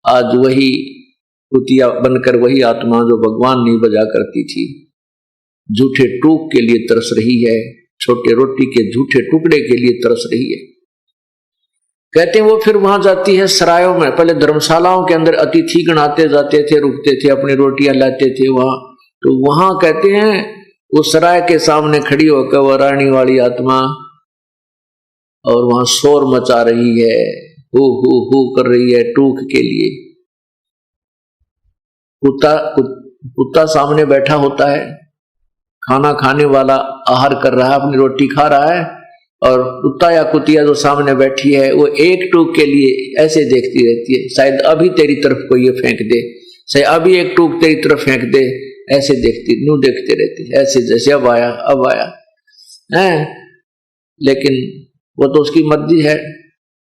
आज वही कुतिया बनकर वही आत्मा जो भगवान नहीं बजा करती थी, झूठे टूक के लिए तरस रही है, छोटे रोटी के झूठे टुकड़े के लिए तरस रही है। कहते हैं वो फिर वहां जाती है सरायों में, पहले धर्मशालाओं के अंदर अतिथि गण आते जाते थे, रुकते थे, अपनी रोटियां लाते थे वहां, तो वहां कहते हैं उस सराय के सामने खड़ी होकर वह रानी वाली आत्मा और वहां शोर मचा रही है, हु कर रही है टूक के लिए। कुत्ता सामने बैठा होता है, खाना खाने वाला आहार कर रहा है, अपनी रोटी खा रहा है, और कुत्ता या कुतिया जो सामने बैठी है वो एक टूक के लिए ऐसे देखती रहती है, शायद अभी तेरी तरफ कोई ये फेंक दे, शायद अभी एक टूक तेरी तरफ फेंक दे, ऐसे देखते रहते, ऐसे जैसे अब आया है। लेकिन वो तो उसकी मर्जी है,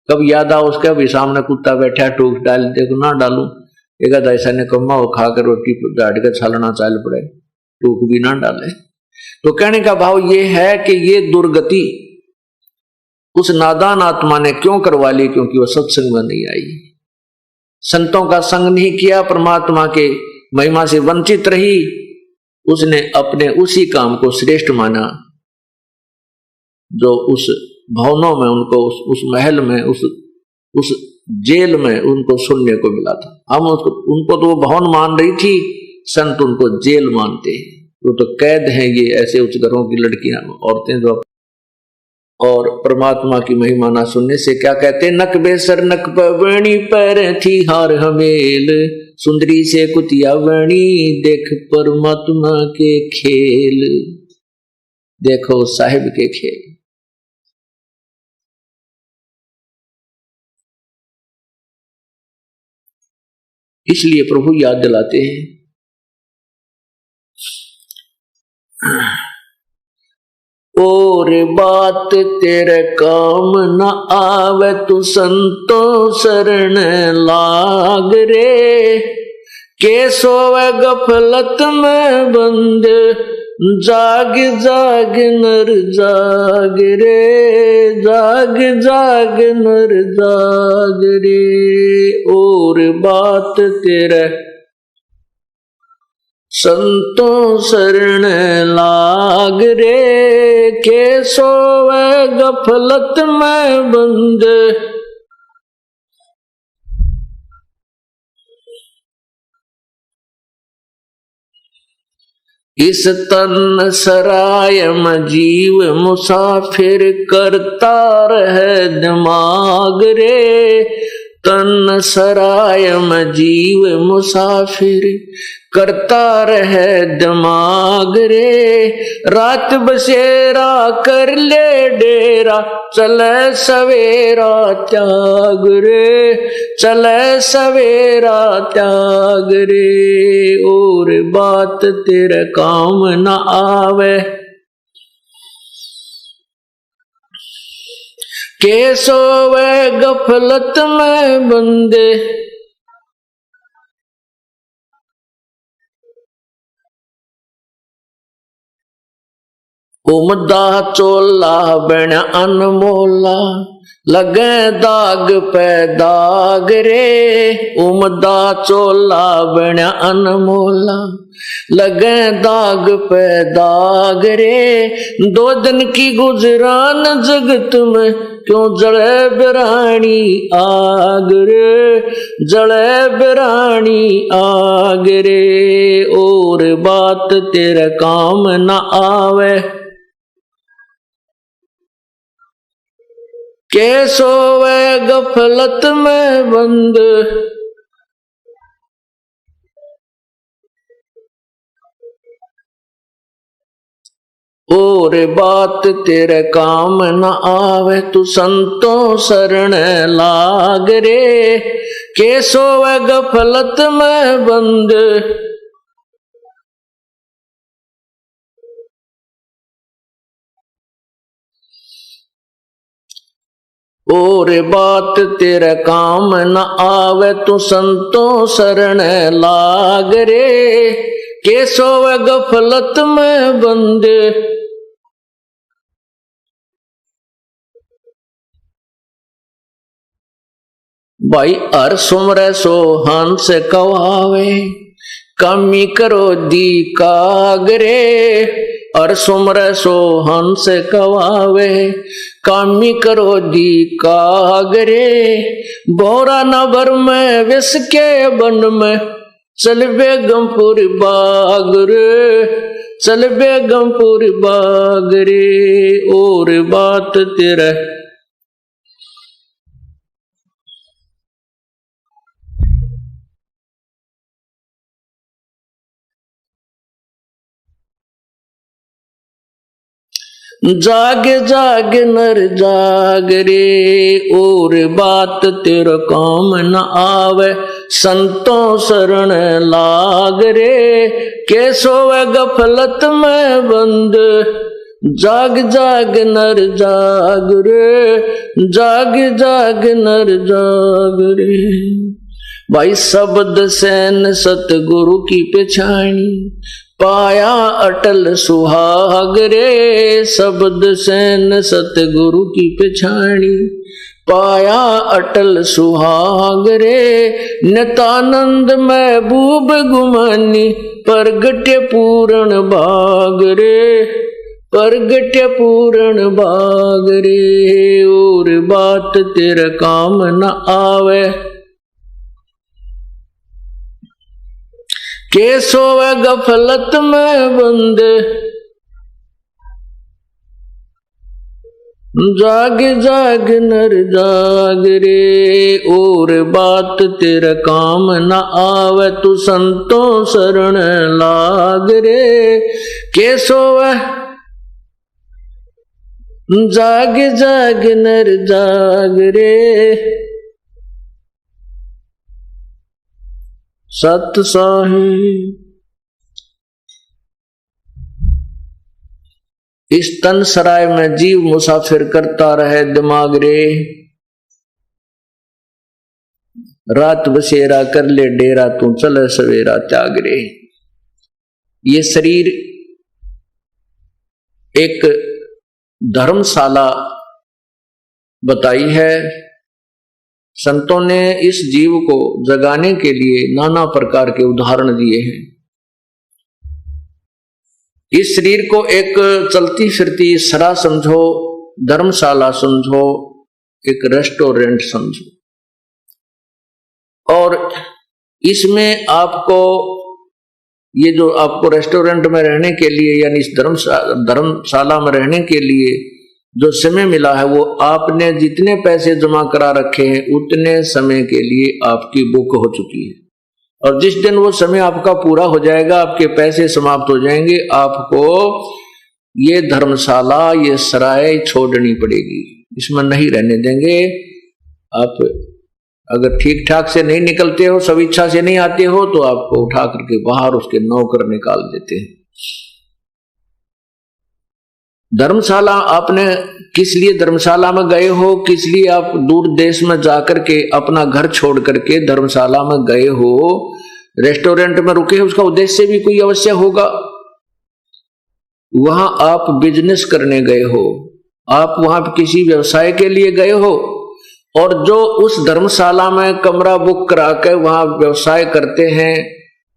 कब याद आ उसका भी सामने कुत्ता बैठा टूक डाल देखो ना डालू, एक ऐसा ने कमा वो खाकर रोटी गाड़ कर छालना चाल पड़े, टूक भी ना डाले। तो कहने का भाव ये है कि ये दुर्गति उस नादान आत्मा ने क्यों करवा ली, क्योंकि वो सत्संग में नहीं आई, संतों का संग नहीं किया, परमात्मा के महिमा से वंचित रही, उसने अपने उसी काम को श्रेष्ठ माना जो उस भवनों में उनको, उस महल में, उस जेल में उनको सुनने को मिला था। हम उनको तो वो भवन मान रही थी, संत उनको जेल मानते हैं, वो तो कैद हैं ये ऐसे उच्च घरों की लड़कियां औरतें जो, और परमात्मा की महिमा ना सुनने से क्या कहते, नक बेसर नक पवणी पैर थी हार हमेल, सुंदरी से कुतिया वणी देख परमात्मा के खेल, देखो साहिब के खेल। इसलिए प्रभु याद दिलाते हैं, और बात तेरे काम न आवे तू संतो शरण लाग रे, के सोवे गफलत में बंद जाग जाग नर जाग रे, जाग जाग नर जाग रे। और बात तेरे संतों शरण लाग रे, के सोवे गफलत में बंद। इस तन सराय में जीव मुसाफिर, करता रहे दिमाग रे। तन सराय में जीव मुसाफिर, करता रहे दिमाग रे। रात बसेरा कर ले डेरा, चले सवेरा त्याग रे, चले सवेरा त्याग रे। और बात तेरे काम न आवे, के सोवे गफलत में बंदे। उमदा चोला बन अनमोला, लगे दाग पे दाग रे। उमदा चोला बन अनमोला, लगे दाग पे दाग रे। 2 दिन की गुजरान जगत में, क्यों जले बिरानी आग रे, जले बिरानी आग रे। और बात तेरे काम न आवे, के सोवे गफलत में बंद। और बात तेरे काम न आवे, तू संतों शरण लाग रे। के सोवे गफलत में बंद। और बात तेरे काम न आवे, तू संतों शरण लाग रे। के सोवे गफलत में बंद। भाई हर सुमरे सो हंस कवावे, कमी करो दी कागरे। हर सुमरे सो हंस कवावे, कामी करो दी कागरे। बोरा नबर में विष के बन में, चल बेगमपुर बाग रे, चल बेगमपुर बाग रे। और बात तेरा जाग जाग नर जाग रे। और बात तेरा काम न आवे, संतों शरण लाग रे। के सोवे गफलत में बंद। जाग जाग नर जाग रे, जाग जाग नर जाग रे। भाई शब्द सैन सतगुरु की पछाणी, पाया अटल सुहाग रे। शब्द सैन सतगुरु की पछाणी, पाया अटल सुहाग रे। नितानंद महबूब गुमानी, प्रगट्य पूर्ण भाग रे, प्रगट्य पूर्ण भाग रे। और बात तेरे काम न आवे, के सोवे गफलत में बंद। जाग जाग नर जाग रे। और बात तेरे काम न आवे, तू संतों शरण लाग रे। के सोवे जाग जाग नर जाग रे। सत साहिब इस तन सराय में जीव मुसाफिर करता रहे दिमाग रे। रात बसेरा कर ले डेरा, तू चले सवेरा त्याग रे। ये शरीर एक धर्मशाला बताई है। संतों ने इस जीव को जगाने के लिए नाना प्रकार के उदाहरण दिए हैं। इस शरीर को एक चलती फिरती सरा समझो, धर्मशाला समझो, एक रेस्टोरेंट समझो, और इसमें आपको ये जो आपको रेस्टोरेंट में रहने के लिए यानी इस धर्मशाला में रहने के लिए जो समय मिला है, वो आपने जितने पैसे जमा करा रखे हैं उतने समय के लिए आपकी बुक हो चुकी है। और जिस दिन वो समय आपका पूरा हो जाएगा, आपके पैसे समाप्त हो जाएंगे, आपको ये धर्मशाला, ये सराय छोड़नी पड़ेगी, इसमें नहीं रहने देंगे। आप अगर ठीक ठाक से नहीं निकलते हो, सब इच्छा से नहीं आते हो, तो आपको उठा करके बाहर उसके नौकर निकाल देते हैं। धर्मशाला आपने किस लिए धर्मशाला में गए हो, किस लिए आप दूर देश में जाकर के अपना घर छोड़ करके धर्मशाला में गए हो, रेस्टोरेंट में रुके हो, उसका उद्देश्य भी कोई अवश्य होगा। वहां आप बिजनेस करने गए हो, आप वहां किसी व्यवसाय के लिए गए हो, और जो उस धर्मशाला में कमरा बुक करा के वहां व्यवसाय करते हैं,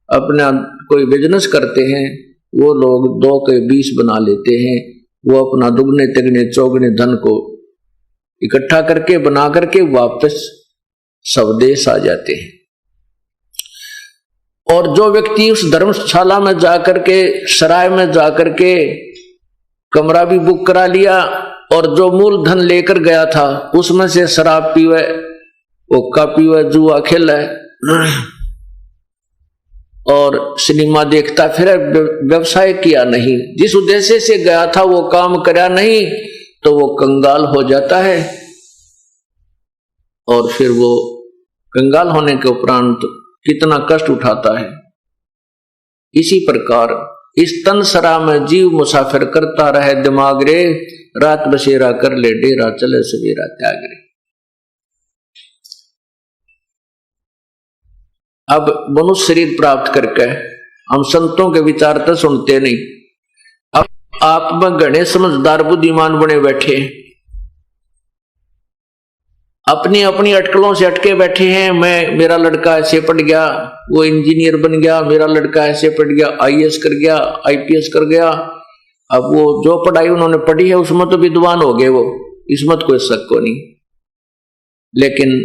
अपना कोई बिजनेस करते हैं, वो लोग 2 के 20 बना लेते हैं। वो अपना दुगने तिगने चौगने धन को इकट्ठा करके बना करके वापस स्वदेश आ जाते हैं। और जो व्यक्ति उस धर्मशाला में जाकर के, सराय में जाकर के कमरा भी बुक करा लिया और जो मूल धन लेकर गया था उसमें से शराब पीवे, हुक्का पीवे, जुआ खेले और सिनेमा देखता फिर, व्यवसाय किया नहीं, जिस उद्देश्य से गया था वो काम करा नहीं, तो वो कंगाल हो जाता है। और फिर वो कंगाल होने के उपरांत कितना कष्ट उठाता है। इसी प्रकार इस तन सरा में जीव मुसाफिर करता रहे दिमाग रे, रात बसेरा कर ले डेरा, चले सवेरा त्याग रे। अब मनुष्य शरीर प्राप्त करके हम संतों के विचार तो सुनते नहीं। अब आप में घने समझदार बुद्धिमान बने बैठे, अपनी अपनी अटकलों से अटके बैठे हैं। मेरा लड़का ऐसे पढ़ गया, वो इंजीनियर बन गया, मेरा लड़का ऐसे पढ़ गया, IAS कर गया, IPS कर गया। अब वो जो पढ़ाई उन्होंने पढ़ी है उसमें तो विद्वान हो गए वो, इसमें कोई शक को नहीं। लेकिन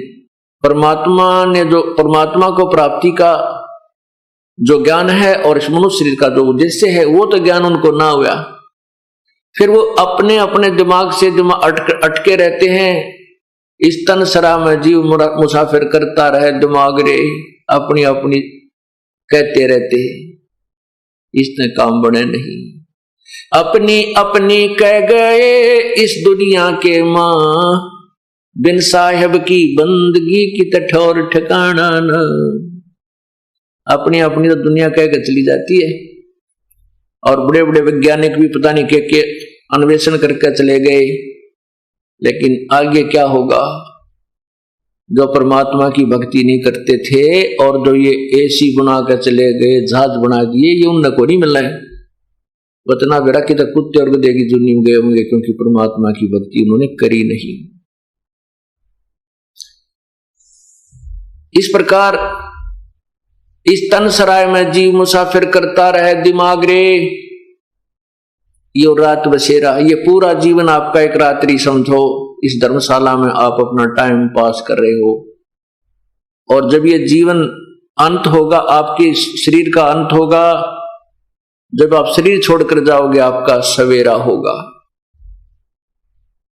परमात्मा ने जो परमात्मा को प्राप्ति का जो ज्ञान है और इस मनुष्य शरीर का जो उद्देश्य है, वो तो ज्ञान उनको ना हुआ। फिर वो अपने अपने दिमाग से अटके रहते हैं। इस तन सरा में जीव मुसाफिर करता रहे दिमाग रे, अपनी अपनी कहते रहते हैं, इसने काम बने नहीं। अपनी अपनी कह गए इस दुनिया के मां, बिन साहेब की बंदगी की ठौर ठिकाना न। अपनी अपनी तो दुनिया कह के चली जाती है, और बड़े बड़े वैज्ञानिक भी पता नहीं के अन्वेषण करके चले गए। लेकिन आगे क्या होगा? जो परमात्मा की भक्ति नहीं करते थे और जो ये AC बना कर चले गए, जहाज बना दिए, ये उन को नहीं मिलना है। वतना बेड़ा कि तक कुत्ते और गधे की जुनी में गए होंगे, क्योंकि परमात्मा की भक्ति उन्होंने करी नहीं। इस प्रकार इस तन सराय में जीव मुसाफिर करता रहे दिमाग रे, ये रात बसेरा, ये पूरा जीवन आपका एक रात्रि समझो। इस धर्मशाला में आप अपना टाइम पास कर रहे हो, और जब ये जीवन अंत होगा, आपके शरीर का अंत होगा, जब आप शरीर छोड़कर जाओगे आपका सवेरा होगा।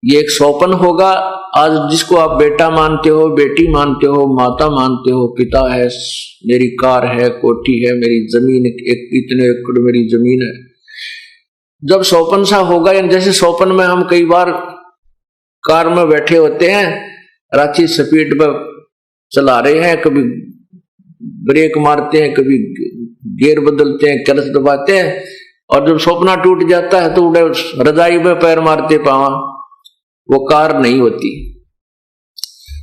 ये एक सौपन होगा। आज जिसको आप बेटा मानते हो, बेटी मानते हो, माता मानते हो, पिता है, मेरी कार है, कोठी है, मेरी जमीन, इतने एकड़ मेरी जमीन है, जब सौपन सा होगा, जैसे सौपन में हम कई बार कार में बैठे होते हैं, रांची स्पीड पर चला रहे हैं, कभी ब्रेक मारते हैं, कभी गियर बदलते हैं, क्लच दबाते हैं, और जब सपना टूट जाता है तो रजाई में पैर मारते पावा, वो कार नहीं होती।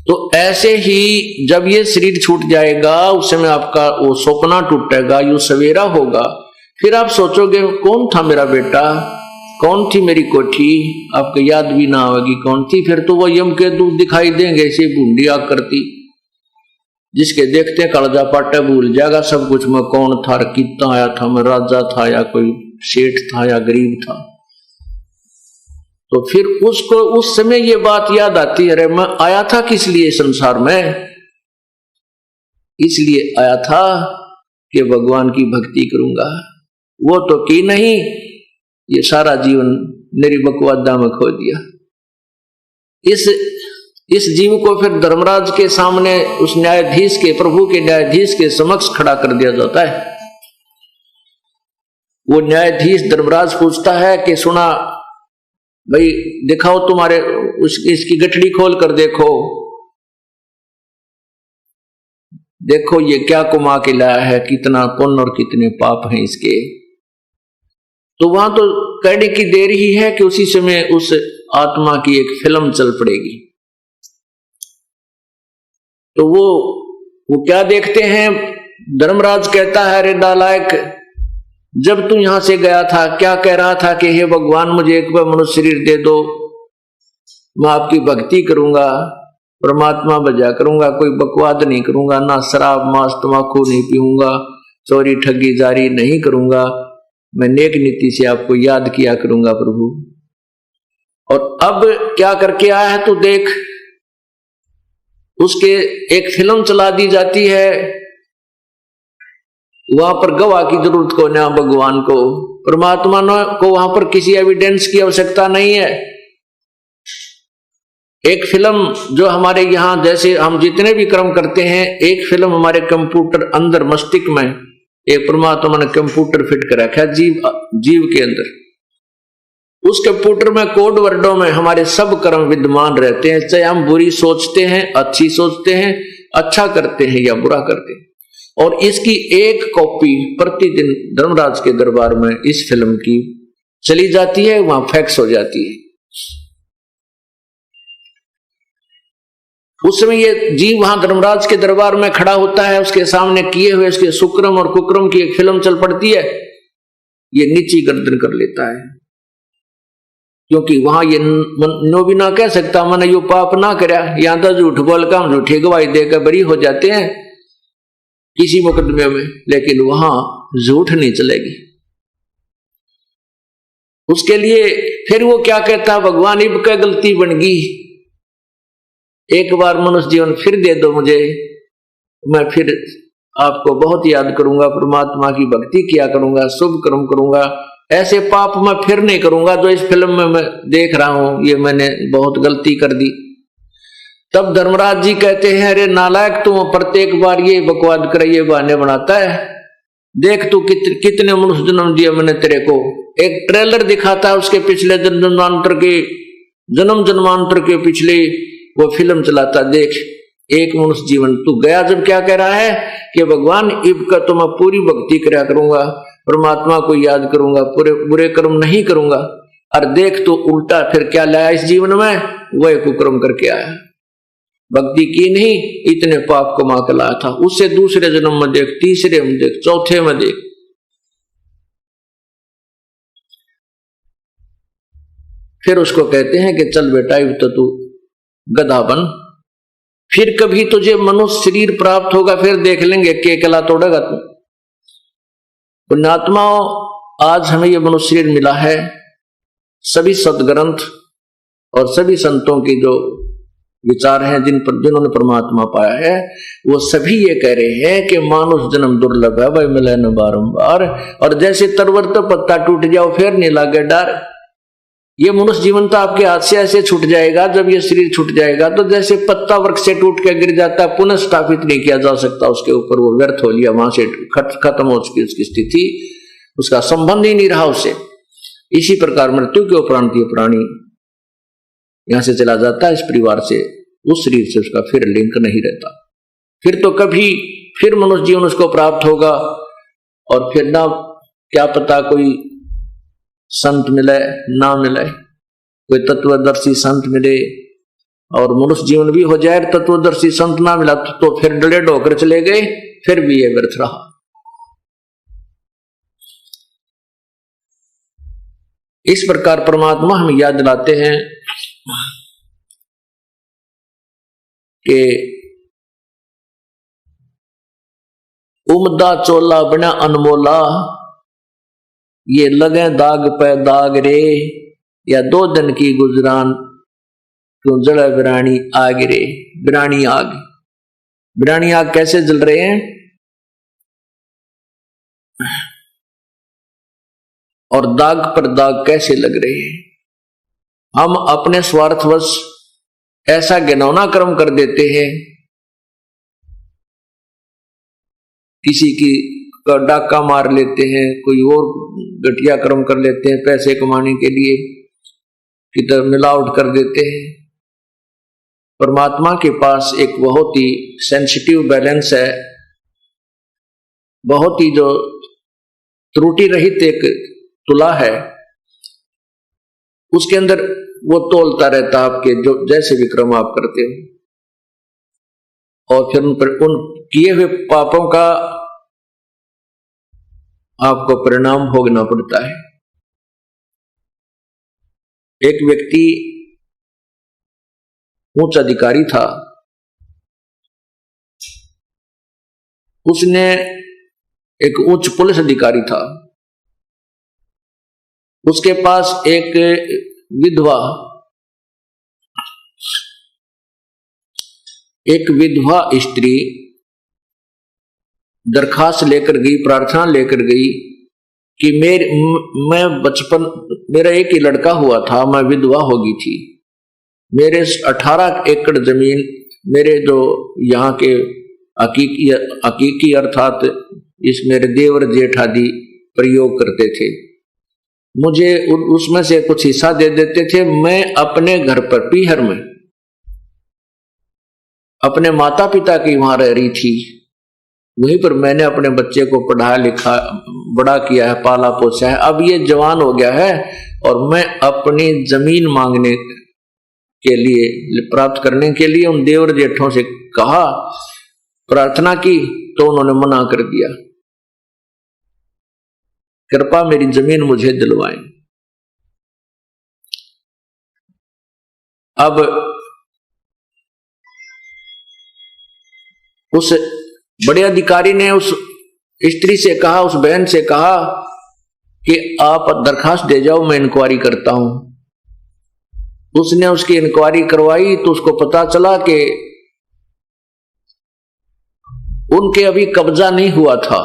तो ऐसे ही जब ये शरीर छूट जाएगा, उस समय आपका वो सपना टूटेगा, यू सवेरा होगा। फिर आप सोचोगे कौन था मेरा बेटा, कौन थी मेरी कोठी, आपको याद भी ना होगी कौन थी। फिर तो वो यम के दूत दिखाई देंगे ऐसे बूंदी आकृति, जिसके देखते कालजा पाटे भूल जाएगा सब कुछ। मैं कौन था, कितना आया था, मैं राजा था या कोई सेठ था या गरीब था। तो फिर उसको उस समय ये बात याद आती है, अरे मैं आया था किस लिए संसार में, इसलिए आया था कि भगवान की भक्ति करूंगा। वो तो की नहीं, ये सारा जीवन मेरी बकवादा में खो दिया। इस जीव को फिर धर्मराज के सामने उस न्यायाधीश के, प्रभु के न्यायाधीश के समक्ष खड़ा कर दिया जाता है। वो न्यायाधीश धर्मराज पूछता है कि सुना भाई, दिखाओ तुम्हारे इसकी गठड़ी खोल कर देखो, देखो ये क्या कुमा के लाया है, कितना पुण्य और कितने पाप हैं इसके। तो वहां तो कहने की देर ही है कि उसी समय उस आत्मा की एक फिल्म चल पड़ेगी। तो वो क्या देखते हैं, धर्मराज कहता है, अरे नालायक, जब तू यहां से गया था क्या कह रहा था कि हे भगवान मुझे एक बार मनुष्य शरीर दे दो, मैं आपकी भक्ति करूंगा, परमात्मा बजा करूंगा, कोई बकवाद नहीं करूंगा, ना शराब मांस तंबाकू नहीं पीऊंगा, चोरी ठगी जारी नहीं करूंगा, मैं नेक नीति से आपको याद किया करूंगा प्रभु। और अब क्या करके आया है तू देख, उसके एक फिल्म चला दी जाती है, वहां पर गवाह की जरूरत को ना भगवान को, परमात्मा को वहां पर किसी एविडेंस की आवश्यकता नहीं है। एक फिल्म जो हमारे यहां जैसे हम जितने भी कर्म करते हैं, एक फिल्म हमारे कंप्यूटर अंदर मस्तिष्क में एक परमात्मा ने कंप्यूटर फिट कर रखा है जीव के अंदर। उस कंप्यूटर में कोड वर्डों में हमारे सब कर्म विद्यमान रहते हैं, चाहे हम बुरी सोचते हैं, अच्छी सोचते हैं, अच्छा करते हैं या बुरा करते हैं। और इसकी एक कॉपी प्रतिदिन धर्मराज के दरबार में इस फिल्म की चली जाती है, वहां फैक्स हो जाती है। उस समय ये जीव वहां धर्मराज के दरबार में खड़ा होता है, उसके सामने किए हुए उसके सुक्रम और कुक्रम की एक फिल्म चल पड़ती है। ये नीची गर्दन कर लेता है, क्योंकि वहां ये नो भी ना कह सकता मैंने यो पाप ना करा, यहां तो झूठ बोल कर हम झूठी गवाही देकर बरी हो जाते हैं किसी मुकदमे में, लेकिन वहां झूठ नहीं चलेगी। उसके लिए फिर वो क्या कहता, भगवान इब का गलती बन गई, एक बार मनुष्य जीवन फिर दे दो मुझे, मैं फिर आपको बहुत याद करूंगा, परमात्मा की भक्ति किया करूंगा, शुभ कर्म करूंगा, ऐसे पाप मैं फिर नहीं करूंगा जो इस फिल्म में मैं देख रहा हूं, ये मैंने बहुत गलती कर दी। तब धर्मराज जी कहते हैं, अरे नालायक, तू प्रत्येक बार ये बकवाद कर, ये बहाने बनाता है, देख तू कितने मनुष्य जन्म दिया मैंने तेरे को। एक ट्रेलर दिखाता है उसके पिछले जन्म जन्मांतर के पिछले वो फिल्म चलाता, देख एक मनुष्य जीवन तू गया जब क्या कह रहा है कि भगवान इब का तो मैं पूरी भक्ति कराया करूंगा, परमात्मा को याद करूंगा, पूरे बुरे कर्म नहीं करूंगा। और देख तो उल्टा फिर क्या लाया इस जीवन में, वह कुकर्म करके आया, भक्ति की नहीं, इतने पाप कमा कर लाया था। उससे दूसरे जन्म में देख, तीसरे में देख, चौथे में देख। फिर उसको कहते हैं कि चल बेटा इब तो तू गधा बन, फिर कभी तुझे मनुष्य शरीर प्राप्त होगा, फिर देख लेंगे के कला तोड़ेगा तू। पुण्यात्माओं, आज हमें यह मनुष्य शरीर मिला है, सभी सदग्रंथ और सभी संतों की जो विचार हैं जिन्होंने परमात्मा पाया है, वो सभी ये कह रहे हैं कि मानुष जन्म दुर्लभ है भाई, मिले न बारंबार। और जैसे तरवर तो पत्ता टूट जाओ फिर नहीं लागे डर, ये मनुष्य जीवन तो आपके हाथ से ऐसे छूट जाएगा, जब ये शरीर छूट जाएगा तो जैसे पत्ता वृक्ष से टूट के गिर जाता है, पुनः स्थापित नहीं किया जा सकता उसके ऊपर, वो व्यर्थ हो लिया, वहां से खत्म हो चुकी उसकी स्थिति, उसका संबंध ही नहीं रहा उससे। इसी प्रकार मृत्यु के उपरांत ये प्राणी यहां से चला जाता है, इस परिवार से, उस शरीर से उसका फिर लिंक नहीं रहता। फिर तो कभी फिर मनुष्य जीवन उसको प्राप्त होगा, और फिर ना क्या पता कोई संत मिले ना मिले, कोई तत्वदर्शी संत मिले और मनुष्य जीवन भी हो जाए, तत्वदर्शी संत ना मिला तो फिर डले ढोकर चले गए, फिर भी ये व्यर्थ रहा। इस प्रकार परमात्मा हमें याद दिलाते हैं कि उमदा चोला बना अनमोला, ये लगे दाग पे दाग रे, या 2 दिन की गुजरान क्यों जला बिरानी आग रे। बिरानी आग, बिरानी आग कैसे जल रहे हैं और दाग पर दाग कैसे लग रहे हैं। हम अपने स्वार्थवश ऐसा घिनौना कर्म कर देते हैं, किसी की डाका मार लेते हैं, कोई और घटिया कर्म कर लेते हैं पैसे कमाने के लिए, किधर मिलावट कर देते हैं। परमात्मा के पास एक बहुत ही सेंसिटिव बैलेंस है, बहुत ही जो त्रुटि रहित एक तुला है, उसके अंदर वो तोलता रहता आपके जो जैसे भी कर्म आप करते हो, और फिर उन किए हुए पापों का आपको परिणाम भोगना पड़ता है। एक व्यक्ति उच्च अधिकारी था, उसने एक उच्च पुलिस अधिकारी था, उसके पास एक विधवा स्त्री दरखास्त लेकर गई, प्रार्थना लेकर गई कि मैं बचपन, मेरा एक ही लड़का हुआ था, मैं विधवा हो गई थी, मेरे 18 एकड़ जमीन मेरे जो यहाँ के हकीकी अर्थात इस मेरे देवर जेठ आदि प्रयोग करते थे, मुझे उसमें से कुछ हिस्सा दे देते थे। मैं अपने घर पर पीहर में अपने माता पिता की वहां रह रही थी, वहीं पर मैंने अपने बच्चे को पढ़ाया लिखा बड़ा किया है, पाला पोसा है। अब ये जवान हो गया है और मैं अपनी जमीन मांगने के लिए, प्राप्त करने के लिए उन देवर जेठों से कहा, प्रार्थना की, तो उन्होंने मना कर दिया, कृपा मेरी जमीन मुझे दिलवाएं। अब उस बड़े अधिकारी ने उस स्त्री से कहा, उस बहन से कहा कि आप दरखास्त दे जाओ, मैं इंक्वायरी करता हूं। उसने उसकी इंक्वायरी करवाई तो उसको पता चला कि उनके अभी कब्जा नहीं हुआ था।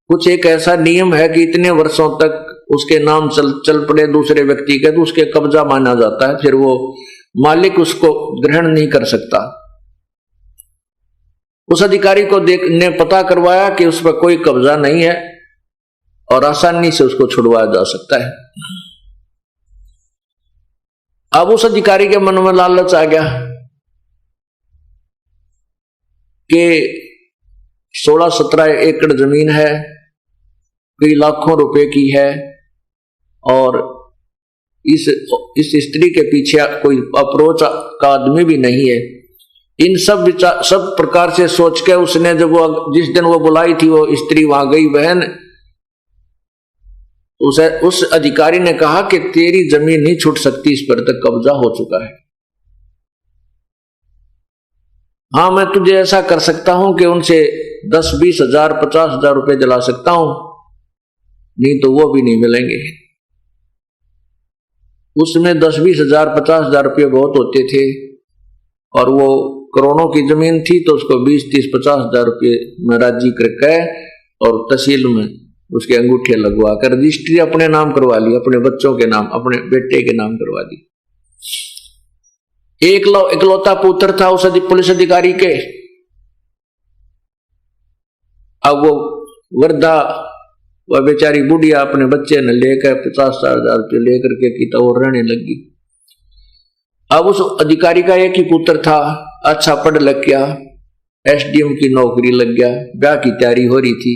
कुछ एक ऐसा नियम है कि इतने वर्षों तक उसके नाम चल पड़े दूसरे व्यक्ति के, तो उसके कब्जा माना जाता है, फिर वो मालिक उसको ग्रहण नहीं कर सकता। उस अधिकारी को ने पता करवाया कि उस पर कोई कब्जा नहीं है और आसानी से उसको छुड़वाया जा सकता है। अब उस अधिकारी के मन में लालच आ गया कि 16-17 एकड़ जमीन है, कई लाखों रुपए की है, और इस स्त्री के पीछे कोई अप्रोच का आदमी भी नहीं है। इन सब प्रकार से सोच के उसने जब वो जिस दिन वो बुलाई थी वो स्त्री वहां गई बहन, उस अधिकारी ने कहा कि तेरी जमीन नहीं छूट सकती, इस पर तक कब्जा हो चुका है। हाँ, मैं तुझे ऐसा कर सकता हूं कि उनसे 10-20 हजार 50 हजार रुपए दिला सकता हूं, नहीं तो वो भी नहीं मिलेंगे। उसमें 10-20 हजार 50 हजार रुपये बहुत होते थे और वो करोड़ों की जमीन थी, तो उसको 20-30-50 हजार रुपये में राजी करके और तहसील में उसके अंगूठे लगवा कर रजिस्ट्री अपने नाम करवा ली, अपने बच्चों के नाम, अपने बेटे के नाम करवा दी। इकलौता पुत्र था उस पुलिस अधिकारी के। अब वो वृद्धा, वह बेचारी बुढ़िया अपने बच्चे ने लेकर 50 हजार रुपये लेकर के की तो रहने लगी। अब उस अधिकारी का एक ही पुत्र था, अच्छा पढ़ लग गया, एसडीएम की नौकरी लग गया, ब्याह की तैयारी हो रही थी,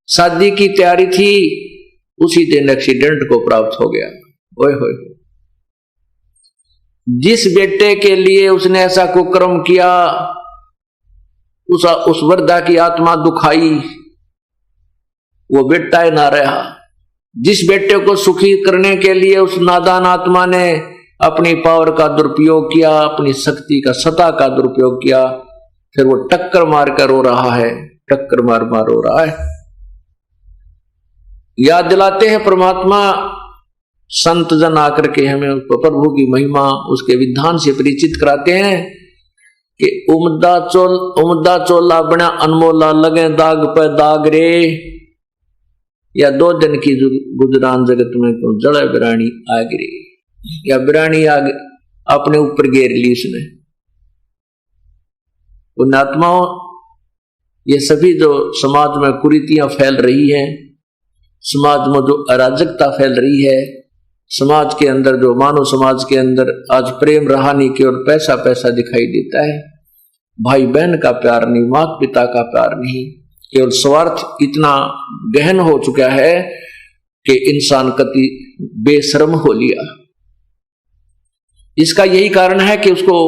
शादी की तैयारी थी, उसी दिन एक्सीडेंट को प्राप्त हो गया। ओए होए, जिस बेटे के लिए उसने ऐसा कुकर्म किया, उस वृद्धा की आत्मा दुखाई, वो बेटा ही ना रहा, जिस बेटे को सुखी करने के लिए उस नादान आत्मा ने अपनी पावर का दुरुपयोग किया, अपनी शक्ति का सत्ता का दुरुपयोग किया, फिर वो टक्कर मार कर रो रहा है, टक्कर मार मार रो रहा है। याद दिलाते हैं परमात्मा, संत जन आकर के हमें प्रभु की महिमा, उसके विधान से परिचित कराते हैं कि उमदा चोला बना अनमोला, लगे दाग पे दाग रे, या 2 दिन की गुजरान जगत में क्यों जड़ा बिरानी आग रे, या बिरानी आग अपने ऊपर घेर ली उसने। पुण्यात्माओं, ये सभी जो समाज में कुरीतियां फैल रही हैं, समाज में जो अराजकता फैल रही है, समाज के अंदर जो मानव समाज के अंदर आज प्रेम रहा नहीं, केवल पैसा पैसा दिखाई देता है, भाई बहन का प्यार नहीं, माता पिता का प्यार नहीं, केवल स्वार्थ इतना गहन हो चुका है कि इंसान कति बेशर्म हो लिया। इसका यही कारण है कि उसको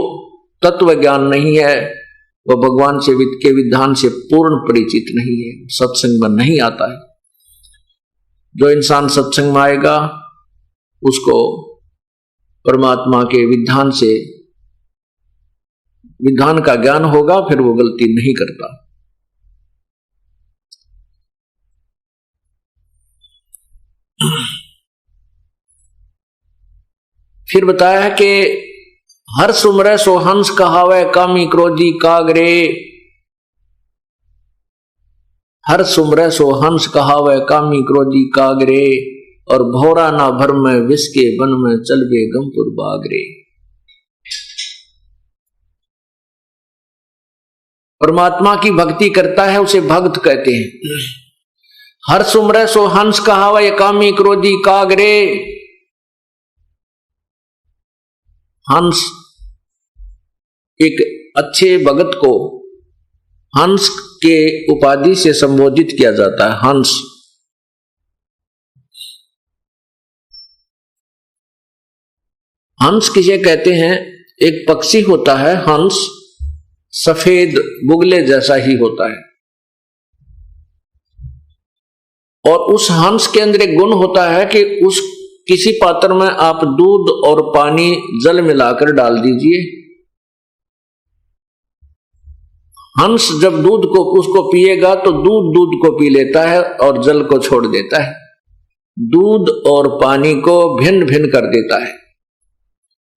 तत्व ज्ञान नहीं है, वह भगवान से के विधान से पूर्ण परिचित नहीं है, सत्संग में नहीं आता है। जो इंसान सत्संग में आएगा उसको परमात्मा के विधान से विधान का ज्ञान होगा, फिर वो गलती नहीं करता। फिर बताया है कि हर सुमरे सो हंस कहावे, कामी क्रोधी कागरे। हर सुमरे सो हंस कहावे, कामी क्रोधी कागरे, और भौरा ना भर में विष के वन में चलबे गमपुर बागरे। परमात्मा की भक्ति करता है उसे भक्त कहते हैं। हर सुमरे सो हंस कहावे, कामी क्रोधी कागरे। हंस, एक अच्छे भगत को हंस के उपाधि से संबोधित किया जाता है। हंस, हंस किसे कहते हैं? एक पक्षी होता है हंस, सफेद बुगले जैसा ही होता है, और उस हंस के अंदर एक गुण होता है कि उस किसी पात्र में आप दूध और पानी जल मिलाकर डाल दीजिए, हंस जब दूध को उसको पिएगा तो दूध को पी लेता है और जल को छोड़ देता है, दूध और पानी को भिन्न भिन्न कर देता है,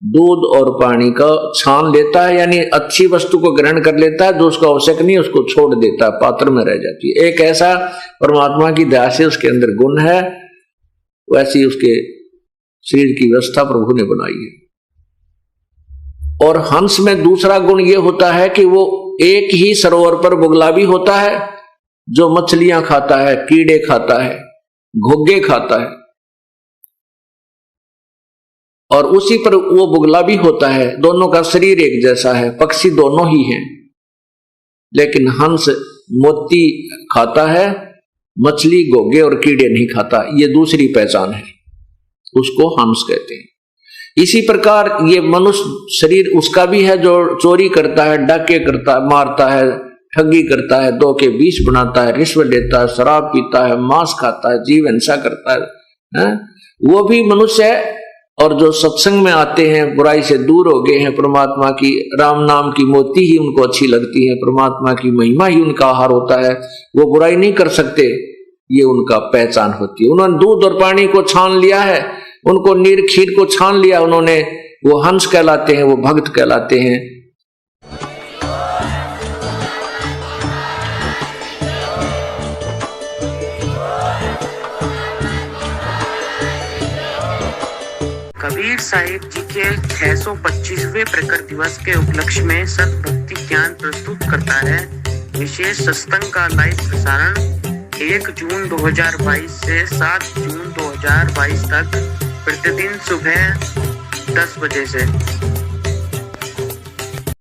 दूध और पानी का छान लेता है, यानी अच्छी वस्तु को ग्रहण कर लेता है, जो उसको आवश्यक नहीं उसको छोड़ देता है, पात्र में रह जाती है। एक ऐसा परमात्मा की दया से उसके अंदर गुण है, वैसी उसके शरीर की व्यवस्था प्रभु ने बनाई है। और हंस में दूसरा गुण यह होता है कि वो एक ही सरोवर पर बुगला भी होता है, जो मछलियां खाता है, कीड़े खाता है, घोंघे खाता है, और उसी पर वो बुगला भी होता है। दोनों का शरीर एक जैसा है, पक्षी दोनों ही हैं, लेकिन हंस मोती खाता है, मछली घोंघे और कीड़े नहीं खाता। ये दूसरी पहचान है, उसको हंस कहते हैं। इसी प्रकार ये मनुष्य शरीर उसका भी है जो चोरी करता है, डाके करता है, मारता है, ठगी करता है, दो के 20 बनाता है, रिश्वत देता है, शराब पीता है, मांस खाता है, जीव हिंसा करता है, वो भी मनुष्य है। और जो सत्संग में आते हैं, बुराई से दूर हो गए हैं, परमात्मा की राम नाम की मोती ही उनको अच्छी लगती है, परमात्मा की महिमा ही उनका आहार होता है, वो बुराई नहीं कर सकते, ये उनका पहचान होती है। उन्होंने दूध और पानी को छान लिया है, उनको नीर खीर को छान लिया उन्होंने, वो हंस कहलाते हैं, वो भक्त कहलाते हैं। कबीर साहिब जी के 625वें प्रकट दिवस के उपलक्ष्य में सत भक्ति ज्ञान प्रस्तुत करता है विशेष सत्संग का लाइव प्रसारण 1 जून 2022 से 7 जून 2022 तक प्रतिदिन सुबह 10 बजे से।